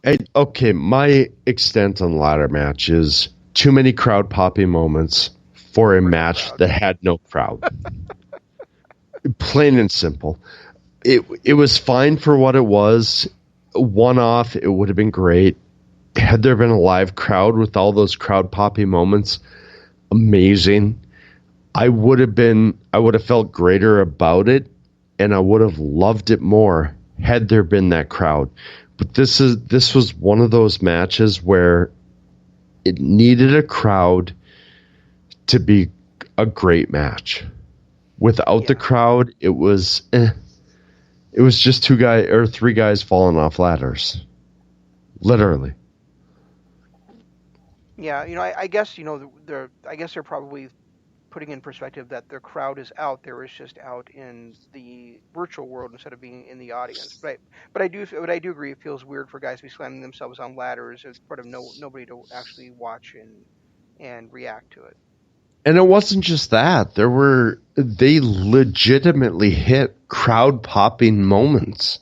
it. So. Okay, my extent on the ladder match is too many crowd popping moments for a match that had no crowd. Plain and simple. It was fine for what it was. One off, it would have been great. Had there been a live crowd with all those crowd popping moments, amazing. I would have felt greater about it, and I would have loved it more had there been that crowd. But this was one of those matches where it needed a crowd to be a great match. Without the crowd, it was just three guys falling off ladders. Literally. Yeah, I guess they're probably putting in perspective that the crowd is out there. It's just out in the virtual world instead of being in the audience. But I do agree. It feels weird for guys to be slamming themselves on ladders in front of nobody to actually watch and react to it. And it wasn't just that. They legitimately hit crowd popping moments.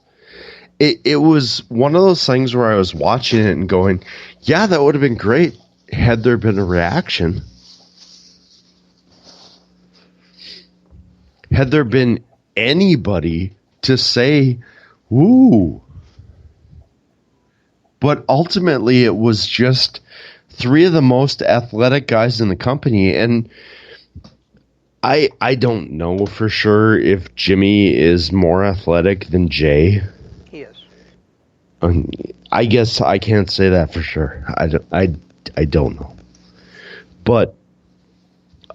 It was one of those things where I was watching it and going, yeah, that would have been great had there been a reaction. Had there been anybody to say, ooh. But ultimately, it was just three of the most athletic guys in the company. And I don't know for sure if Jimmy is more athletic than Jay. He is. I guess I can't say that for sure. I don't know. But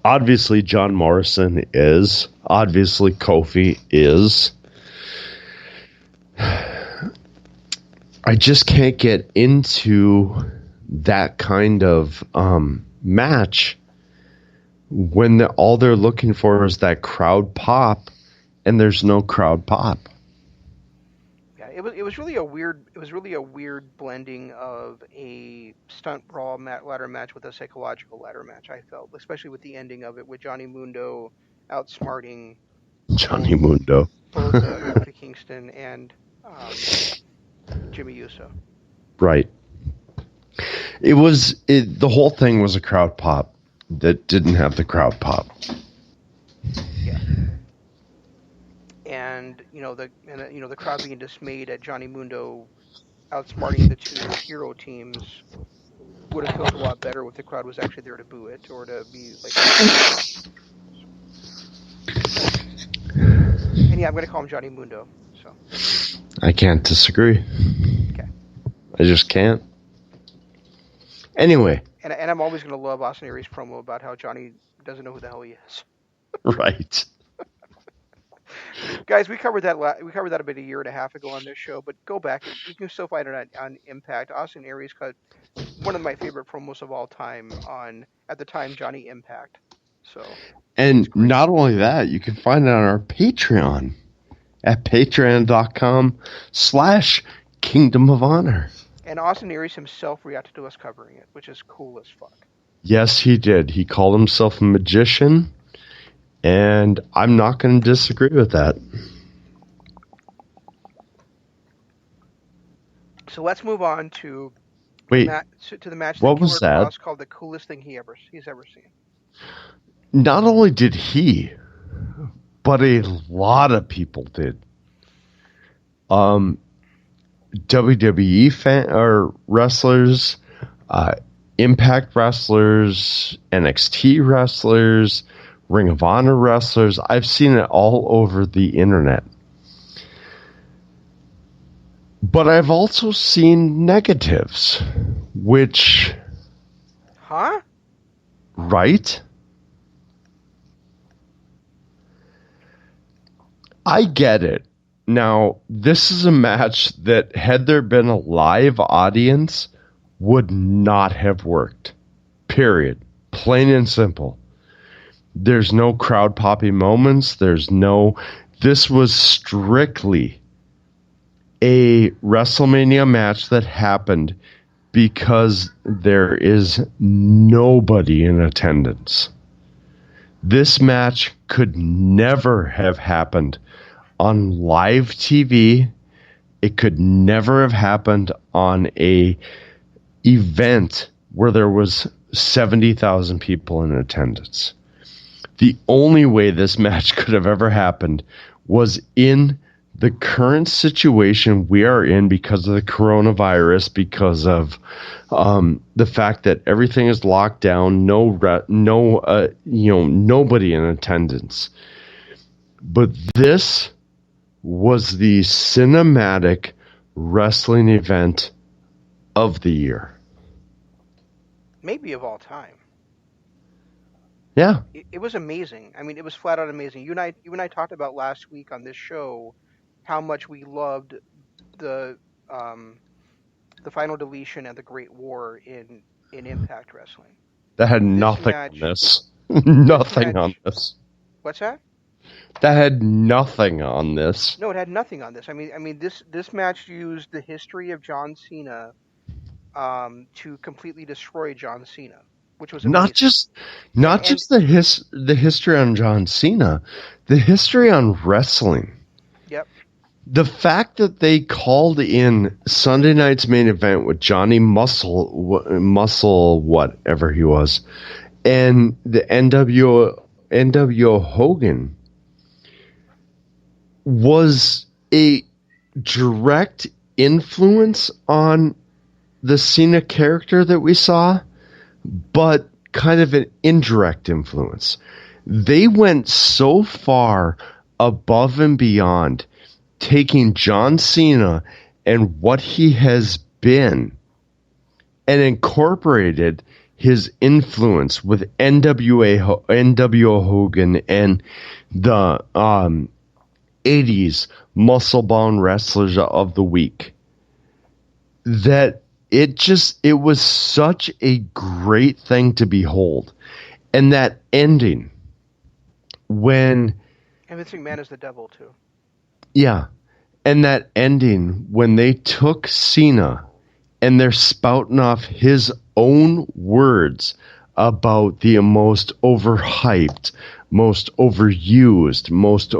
obviously John Morrison is. Obviously Kofi is. I just can't get into that kind of match when all they're looking for is that crowd pop, and there's no crowd pop. Yeah, it was really a weird blending of a stunt brawl ladder match with a psychological ladder match. I felt, especially with the ending of it, with Johnny Mundo outsmarting Johnny Mundo, both Kofi Kingston and Jimmy Uso. Right. The whole thing was a crowd pop that didn't have the crowd pop. Yeah. And the crowd being dismayed at Johnny Mundo outsmarting the two hero teams would have felt a lot better if the crowd was actually there to boo it or to be like. And yeah, I'm going to call him Johnny Mundo. So. I can't disagree. Okay. I just can't. Anyway. And I'm always going to love Austin Aries' promo about how Johnny doesn't know who the hell he is. Right. Guys, we covered that about a year and a half ago on this show, but go back. You can still find it on Impact. Austin Aries cut one of my favorite promos of all time on, at the time, Johnny Impact. So. And not only that, you can find it on our Patreon at patreon.com/Kingdom of Honor. And Austin Aries himself reacted to us covering it, which is cool as fuck. Yes, he did. He called himself a magician, and I'm not going to disagree with that. So let's move on to Wait, To the match that what Killer was that? Cross called the coolest thing he's ever seen. Not only did he, but a lot of people did. WWE or wrestlers, Impact wrestlers, NXT wrestlers, Ring of Honor wrestlers. I've seen it all over the internet. But I've also seen negatives, which... Huh? Right? I get it. Now, this is a match that, had there been a live audience, would not have worked. Period. Plain and simple. There's no crowd popping moments. This was strictly a WrestleMania match that happened because there is nobody in attendance. This match could never have happened on live TV. It could never have happened on a event where there was 70,000 people in attendance. The only way this match could have ever happened was in the current situation we are in because of the coronavirus, because of the fact that everything is locked down, nobody in attendance. But this was the cinematic wrestling event of the year. Maybe of all time. Yeah. It was amazing. I mean, it was flat out amazing. You and I talked about last week on this show how much we loved the Final Deletion and the Great War in Impact Wrestling. That had nothing on this. Nothing on this. What's that? That had nothing on this. No, it had nothing on this. I mean, this match used the history of John Cena to completely destroy John Cena, which was amazing. Not just the history on John Cena, the history on wrestling. Yep. The fact that they called in Sunday night's main event with Johnny Muscle, whatever he was, and the NWO Hogan was a direct influence on the Cena character that we saw, but kind of an indirect influence. They went so far above and beyond, taking John Cena and what he has been and incorporated his influence with NWO Hogan and the 80s muscle-bound wrestlers of the week. That it was such a great thing to behold. And that ending, when... And Vince McMahon is the devil, too. Yeah. And that ending, when they took Cena and they're spouting off his own words about the most overhyped, most overused, most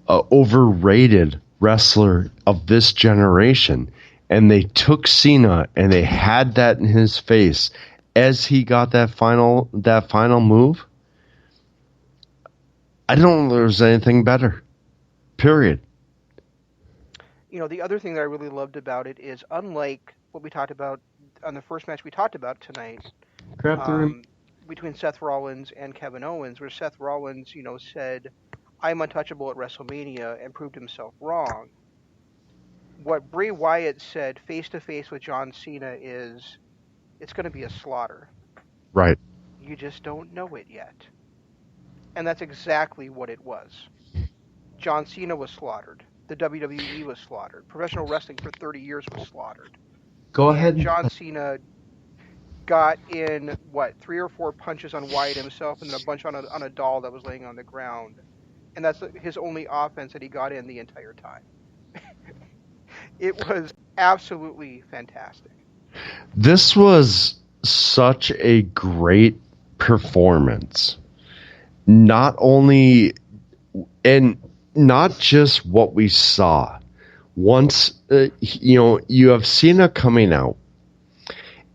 overrated wrestler of this generation. And they took Cena and they had that in his face as he got that final move. I don't know if there's anything better. Period. You know, the other thing that I really loved about it is, unlike what we talked about on the first match we talked about tonight, between Seth Rollins and Kevin Owens, where Seth Rollins, said, "I'm untouchable at WrestleMania," and proved himself wrong. What Bray Wyatt said face to face with John Cena is, it's going to be a slaughter. Right. You just don't know it yet. And that's exactly what it was. John Cena was slaughtered. The WWE was slaughtered. Professional wrestling for 30 years was slaughtered. Go ahead. John Cena got in, 3 or 4 punches on Wyatt himself, and then a bunch on a doll that was laying on the ground. And that's his only offense that he got in the entire time. It was absolutely fantastic. This was such a great performance. Not only, and not just what we saw. Once, you have Cena coming out,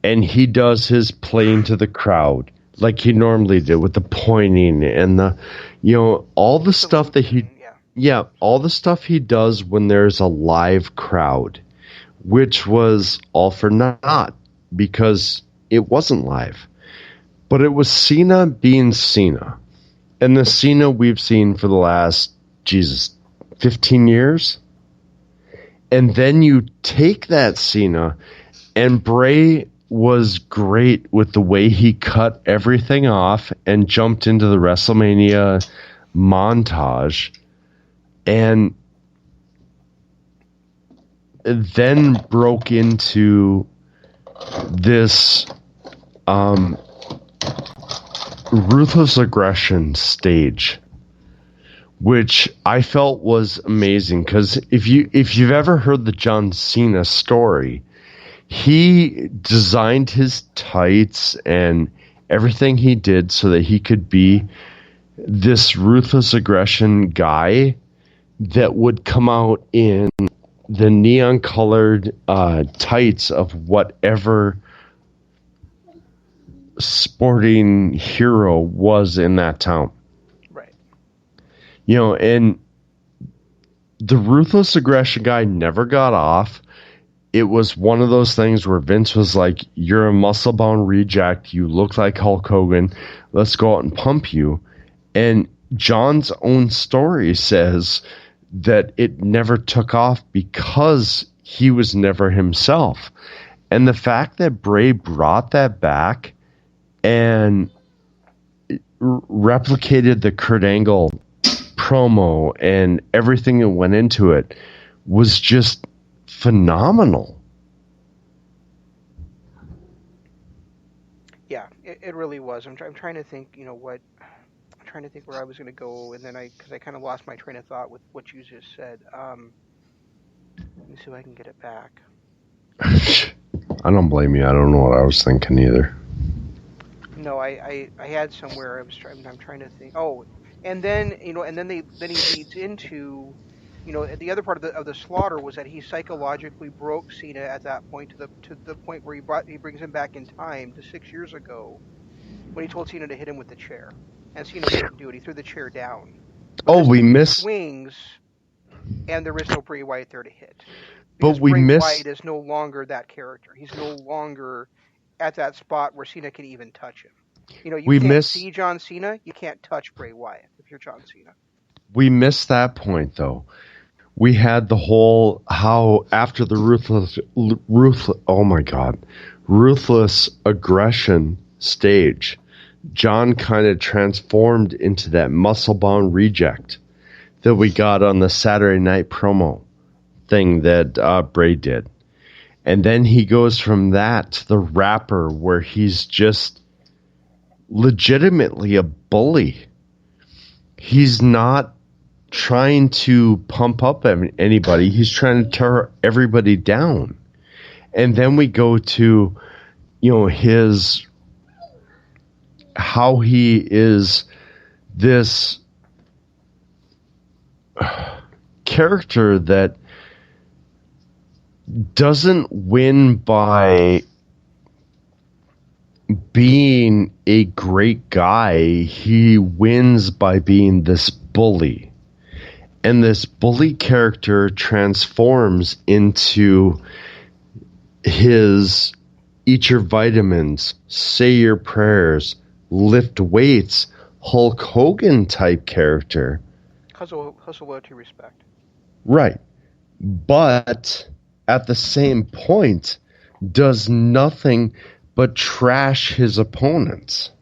and he does his playing to the crowd like he normally did with the pointing and the, all the stuff that all the stuff he does when there's a live crowd, which was all for naught because it wasn't live. But it was Cena being Cena. And the Cena we've seen for the last, 15 years. And then you take that Cena, and Bray was great with the way he cut everything off and jumped into the WrestleMania montage. And then broke into this ruthless aggression stage, which I felt was amazing. Because if you've ever heard the John Cena story, he designed his tights and everything he did so that he could be this ruthless aggression guy that would come out in the neon colored tights of whatever sporting hero was in that town. Right. And the ruthless aggression guy never got off. It was one of those things where Vince was like, you're a muscle-bound reject. You look like Hulk Hogan. Let's go out and pump you. And John's own story says that it never took off because he was never himself. And the fact that Bray brought that back and replicated the Kurt Angle promo and everything that went into it was just phenomenal. Yeah, it really was. I'm trying to think, I'm trying to think where I was going to go, and then because I kind of lost my train of thought with what you just said. Let me see if I can get it back. I don't blame you. I don't know what I was thinking either. No, I had somewhere I'm trying to think. Oh, and then then he leads into, the other part of the slaughter was that he psychologically broke Cena at that point to the point where he brings him back in time to 6 years ago when he told Cena to hit him with the chair, and Cena wouldn't do it. He threw the chair down. But we missed swings, and there is no Bray Wyatt there to hit. But we missed. Wyatt is no longer that character. He's no longer at that spot where Cena can even touch him. You can't see John Cena. You can't touch Bray Wyatt if you're John Cena. We missed that point, though. We had the whole how after the ruthless aggression stage, John kind of transformed into that muscle-bound reject that we got on the Saturday Night promo thing that Bray did. And then he goes from that to the rapper where he's just legitimately a bully. He's not trying to pump up anybody. He's trying to tear everybody down. And then we go to, his, how he is this character that doesn't win by being a great guy. He wins by being this bully. And this bully character transforms into his eat your vitamins, say your prayers, lift weights, Hulk Hogan type character. Hustle, loyalty, respect. Right. But at the same point, does nothing but trash his opponents.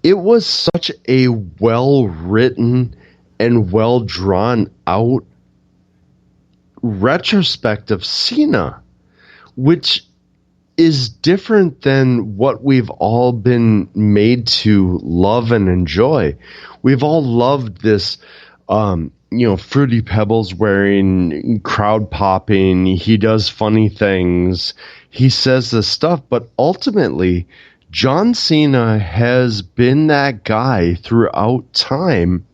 It was such a well-written and well-drawn out retrospective Cena, which is different than what we've all been made to love and enjoy. We've all loved this, Fruity Pebbles wearing, crowd popping. He does funny things. He says this stuff, but ultimately, John Cena has been that guy throughout time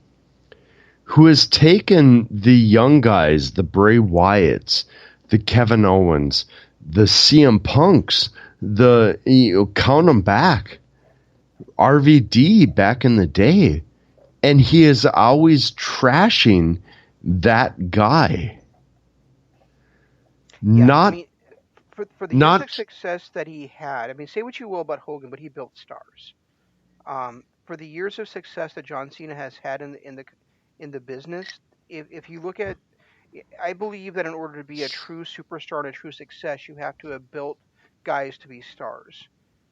who has taken the young guys, the Bray Wyatts, the Kevin Owens, the CM Punks, count them back. RVD back in the day, and he is always trashing that guy. Yeah, Not I mean, for the years of not success that he had, I mean, say what you will about Hogan, but he built stars. For the years of success that John Cena has had in the business, if you look at, I believe that in order to be a true superstar and a true success, you have to have built guys to be stars.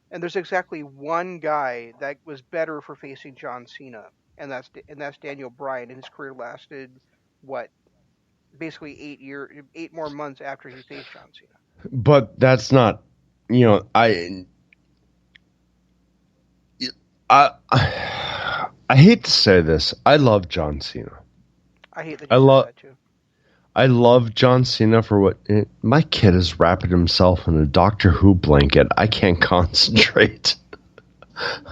And there's exactly one guy that was better for facing John Cena, and that's Daniel Bryan, and his career lasted what, basically 8 more months after he faced John Cena. but that's not, I I hate to say this. I love John Cena. I hate that I you say love that too. I love John Cena for what my kid is wrapping himself in a Doctor Who blanket. I can't concentrate.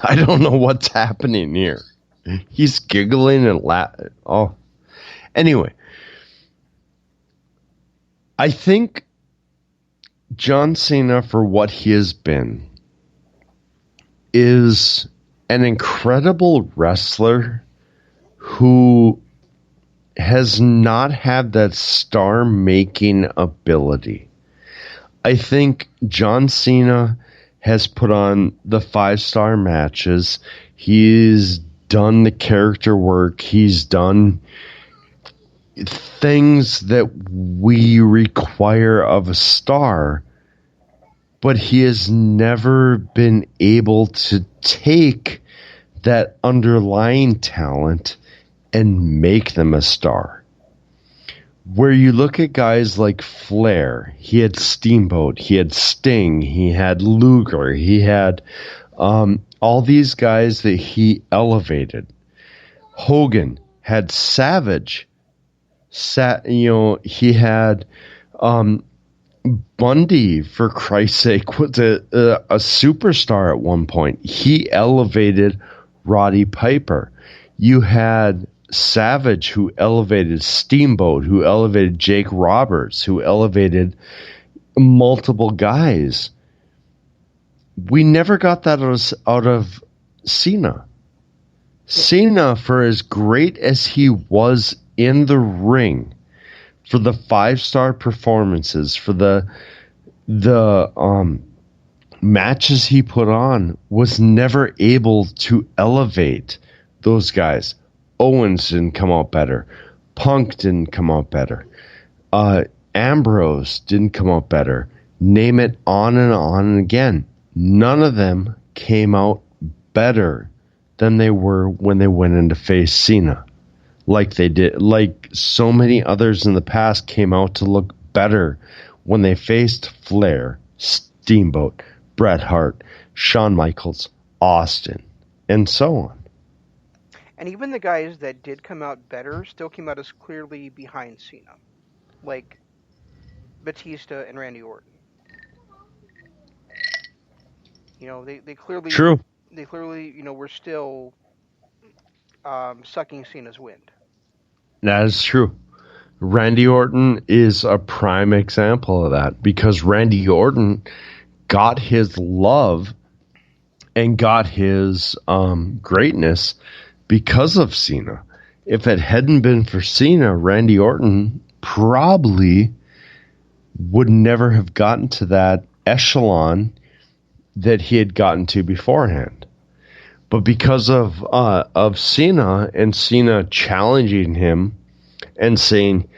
I don't know what's happening here. He's giggling and laughing. Oh, anyway, I think John Cena, for what he has been, is an incredible wrestler who has not had that star-making ability. I think John Cena has put on the 5-star matches. He's done the character work. He's done things that we require of a star, but he has never been able to take that underlying talent and make them a star. Where you look at guys like Flair, he had Steamboat, he had Sting, he had Luger, he had all these guys that he elevated. Hogan had Savage. He had Bundy, for Christ's sake, was a superstar at one point. He elevated Roddy Piper. You had Savage, who elevated Steamboat, who elevated Jake Roberts, who elevated multiple guys. We never got that out of Cena. Cena, for as great as he was in the ring, for the 5-star performances, for the matches he put on, was never able to elevate those guys. Owens didn't come out better. Punk didn't come out better. Ambrose didn't come out better. Name it, on and again. None of them came out better than they were when they went in to face Cena. Like they did, like so many others in the past came out to look better when they faced Flair, Steamboat, Bret Hart, Shawn Michaels, Austin, and so on. And even the guys that did come out better still came out as clearly behind Cena, like Batista and Randy Orton. They clearly True. were still sucking Cena's wind. That is true. Randy Orton is a prime example of that, because Randy Orton got his love and got his greatness because of Cena. If it hadn't been for Cena, Randy Orton probably would never have gotten to that echelon that he had gotten to beforehand. But because of Cena, and Cena challenging him and saying,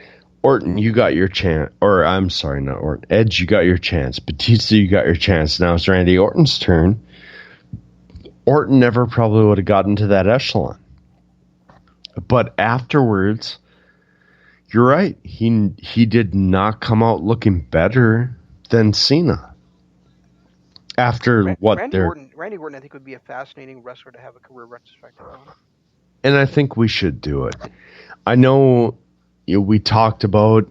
Orton, you got your chance. Or, I'm sorry, not Orton. Edge, you got your chance. Batista, you got your chance. Now it's Randy Orton's turn. Orton never probably would have gotten to that echelon. But afterwards, you're right. He did not come out looking better than Cena. After Randy Orton, I think, would be a fascinating wrestler to have a career retrospective on. And I think we should do it. I know, we talked about,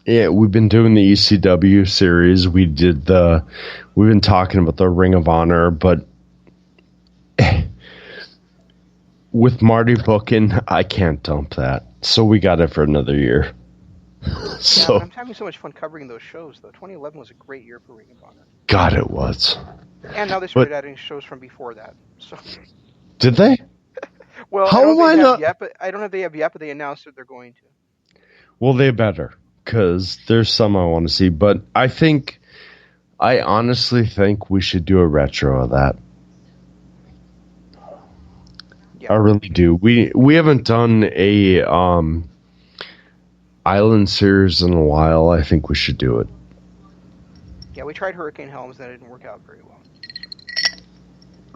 we've been doing the ECW series. We've been talking about the Ring of Honor, but with Marty booking, I can't dump that. So we got it for another year. Yeah, but So, I'm having so much fun covering those shows, though. 2011 was a great year for Ring of Honor. God, it was. And now they But started adding shows from before that. So, did they? well, I How don't am know if I they have not? yet, but they announced that they're going to. Well, they better, because there's some I want to see. But I honestly think we should do a retro of that. Yeah, I really do. We haven't done a island series in a while. I think we should do it. yeah, we tried Hurricane Helms, and that didn't work out very well.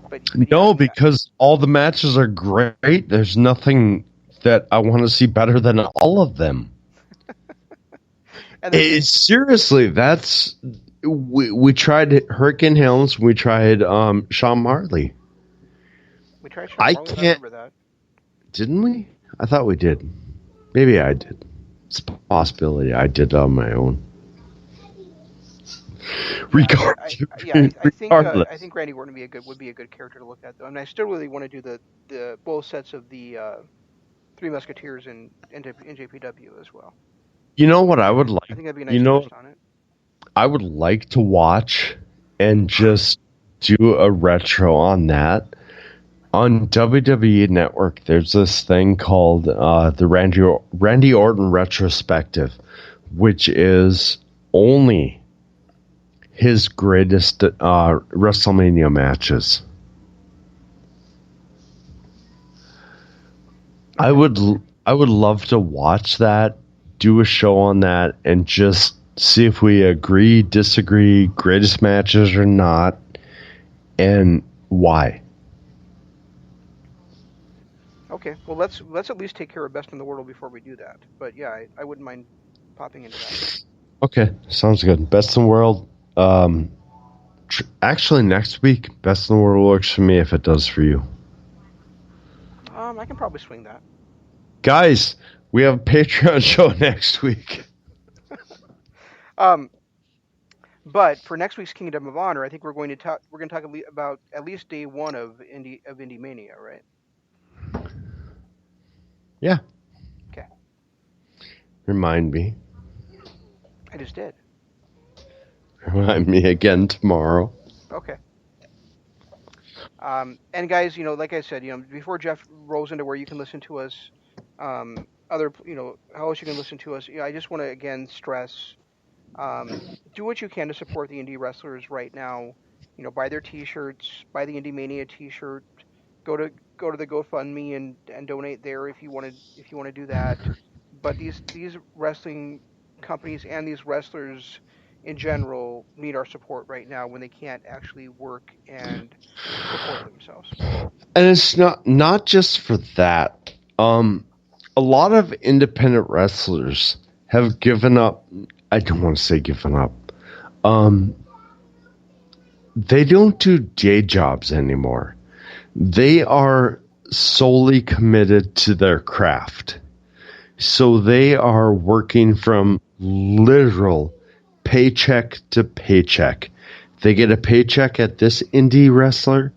But yeah, No, because all the matches are great. There's nothing that I want to see better than all of them. and there's Seriously, that's we tried Hurricane Helms. We tried Sean Marley. we tried Sean I Marley. I can't. remember that. Didn't we? I thought we did. Maybe I did. It's a possibility. I did on my own. Yeah, Regardless. I think Randy Orton would be a good character to look at, though. I mean, I still really want to do the both sets of the Three Musketeers in NJPW as well. You know what I would like? I think that'd be a nice twist on it. I would like to watch and just do a retro on that. On WWE Network, there's this thing called the Randy Orton Retrospective, which is only his greatest WrestleMania matches. Okay. I would love to watch that, do a show on that, and just see if we agree, disagree, greatest matches or not, and why. Okay, well let's at least take care of Best in the World before we do that. But yeah, I wouldn't mind popping into that. Okay, sounds good. Best in the World. Actually, next week, Best in the World works for me if it does for you. I can probably swing that. Guys, we have a Patreon show next week. But for next week's Kingdom of Honor, I think we're going to talk about at least day one of Indie Mania, right? Yeah. Okay. Remind me. I just did. Remind me again tomorrow. Okay. And guys, like I said, before Jeff rolls into where you can listen to us, other, how else you can listen to us, I just want to again stress, do what you can to support the indie wrestlers right now. Buy their T-shirts, buy the Indie Mania T-shirt, go to the GoFundMe and donate there if you want to do that. But these wrestling companies and these wrestlers in general need our support right now when they can't actually work and support themselves. And it's not just for that. A lot of independent wrestlers have given up. I don't want to say given up. They don't do day jobs anymore. They are solely committed to their craft. So they are working from literal paycheck to paycheck. They get a paycheck at this indie wrestler.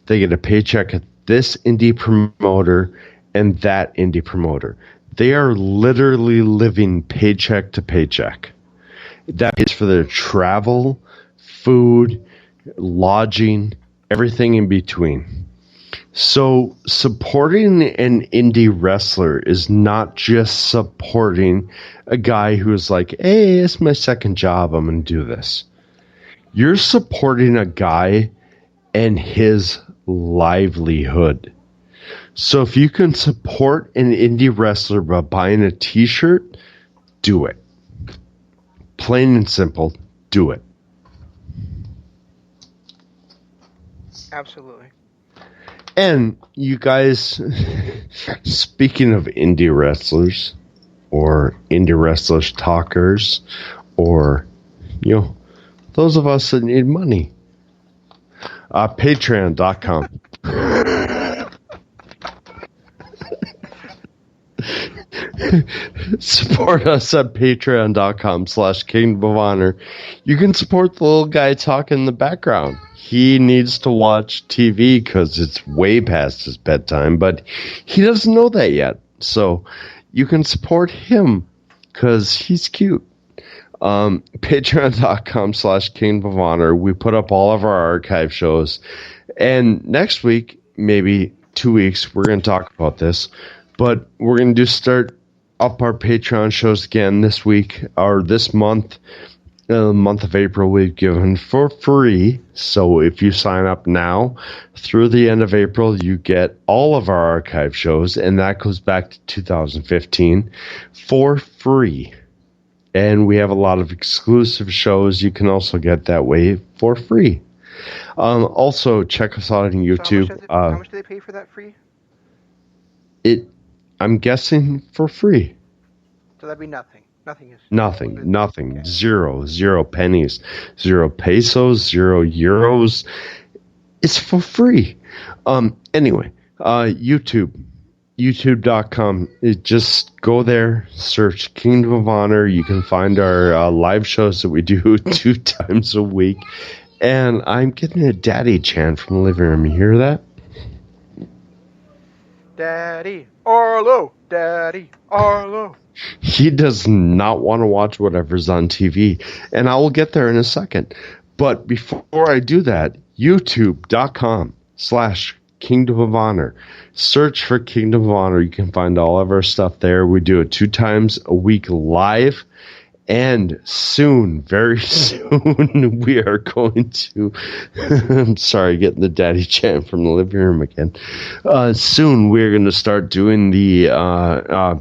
They get a paycheck at this indie promoter and that indie promoter. They are literally living paycheck to paycheck. That is for their travel, food, lodging, everything in between. So supporting an indie wrestler is not just supporting a guy who is like, hey, it's my second job, I'm going to do this. You're supporting a guy and his livelihood. So if you can support an indie wrestler by buying a T-shirt, do it. Plain and simple, do it. Absolutely. And you guys, speaking of indie wrestlers or indie wrestlers talkers or, those of us that need money, patreon.com. Support us at patreon.com/Kingdom of Honor. You can support the little guy talking in the background. He needs to watch TV because it's way past his bedtime, but he doesn't know that yet. So you can support him because he's cute. Patreon.com/Kingdom of Honor. We put up all of our archive shows. And next week, maybe 2 weeks, we're going to talk about this. But we're going to start up our Patreon shows again this week, or this month. The month of April, we've given for free. So if you sign up now, through the end of April, you get all of our archive shows. And that goes back to 2015 for free. And we have a lot of exclusive shows you can also get that way for free. Also, check us out on YouTube. So how much do they pay for that free? I'm guessing for free. So that'd be nothing. Nothing. Okay. Zero pennies, 0 pesos, 0 euros. It's for free. Anyway, YouTube.com. Just go there, search Kingdom of Honor. You can find our live shows that we do 2 times a week. And I'm getting a daddy chant from the living room. You hear that? Daddy Arlo, Daddy Arlo. He does not want to watch whatever's on TV. And I will get there in a second. But before I do that, youtube.com/Kingdom of Honor. Search for Kingdom of Honor. You can find all of our stuff there. We do it 2 times a week live. And soon, very soon, we are going to... I'm sorry, getting the daddy chant from the living room again. Soon, we're going to start doing the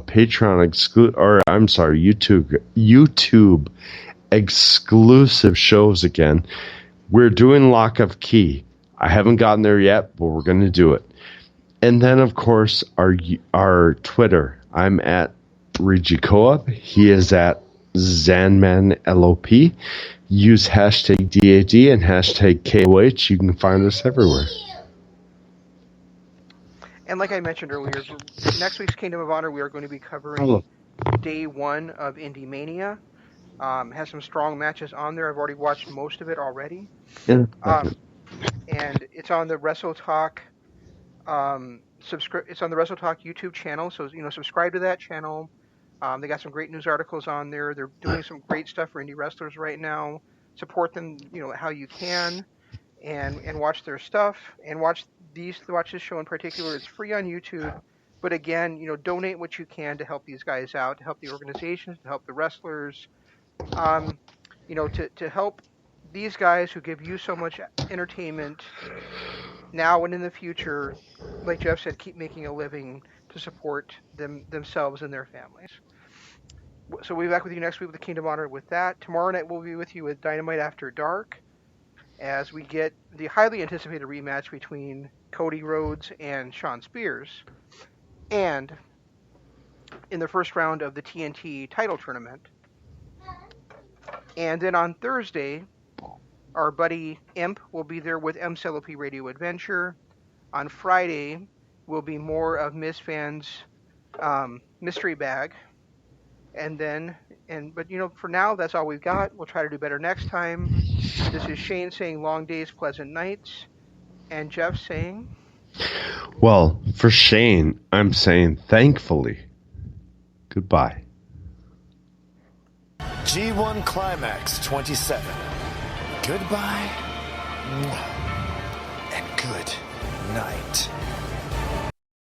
Patreon YouTube exclusive shows again. We're doing Lock of Key. I haven't gotten there yet, but we're going to do it. And then, of course, our Twitter. I'm at Regikoa. He is at ZanmanLOP. Use hashtag DAD and hashtag KOH. You can find us everywhere. And like I mentioned earlier, next week's Kingdom of Honor, we are going to be covering day 1 of Indie Mania. Has some strong matches on there. I've already watched most of it already. Yeah. And it's on the WrestleTalk. It's on the WrestleTalk YouTube channel. So subscribe to that channel. They got some great news articles on there. They're doing some great stuff for indie wrestlers right now. Support them, how you can, and watch their stuff. And watch this show in particular. It's free on YouTube. But again, donate what you can to help these guys out, to help the organizations, to help the wrestlers. To help these guys who give you so much entertainment now and in the future. Like Jeff said, keep making a living to support themselves and their families. So we'll be back with you next week with the Kingdom of Honor with that. Tomorrow night we'll be with you with Dynamite After Dark as we get the highly anticipated rematch between Cody Rhodes and Shawn Spears. And in the first round of the TNT title tournament. And then on Thursday, our buddy Imp will be there with MCLOP Radio Adventure. On Friday will be more of Miss Fan's mystery bag. But for now, that's all we've got. We'll try to do better next time. This is Shane saying long days, pleasant nights. And Jeff saying... Well, for Shane, I'm saying thankfully. Goodbye. G1 Climax 27. Goodbye. And good night.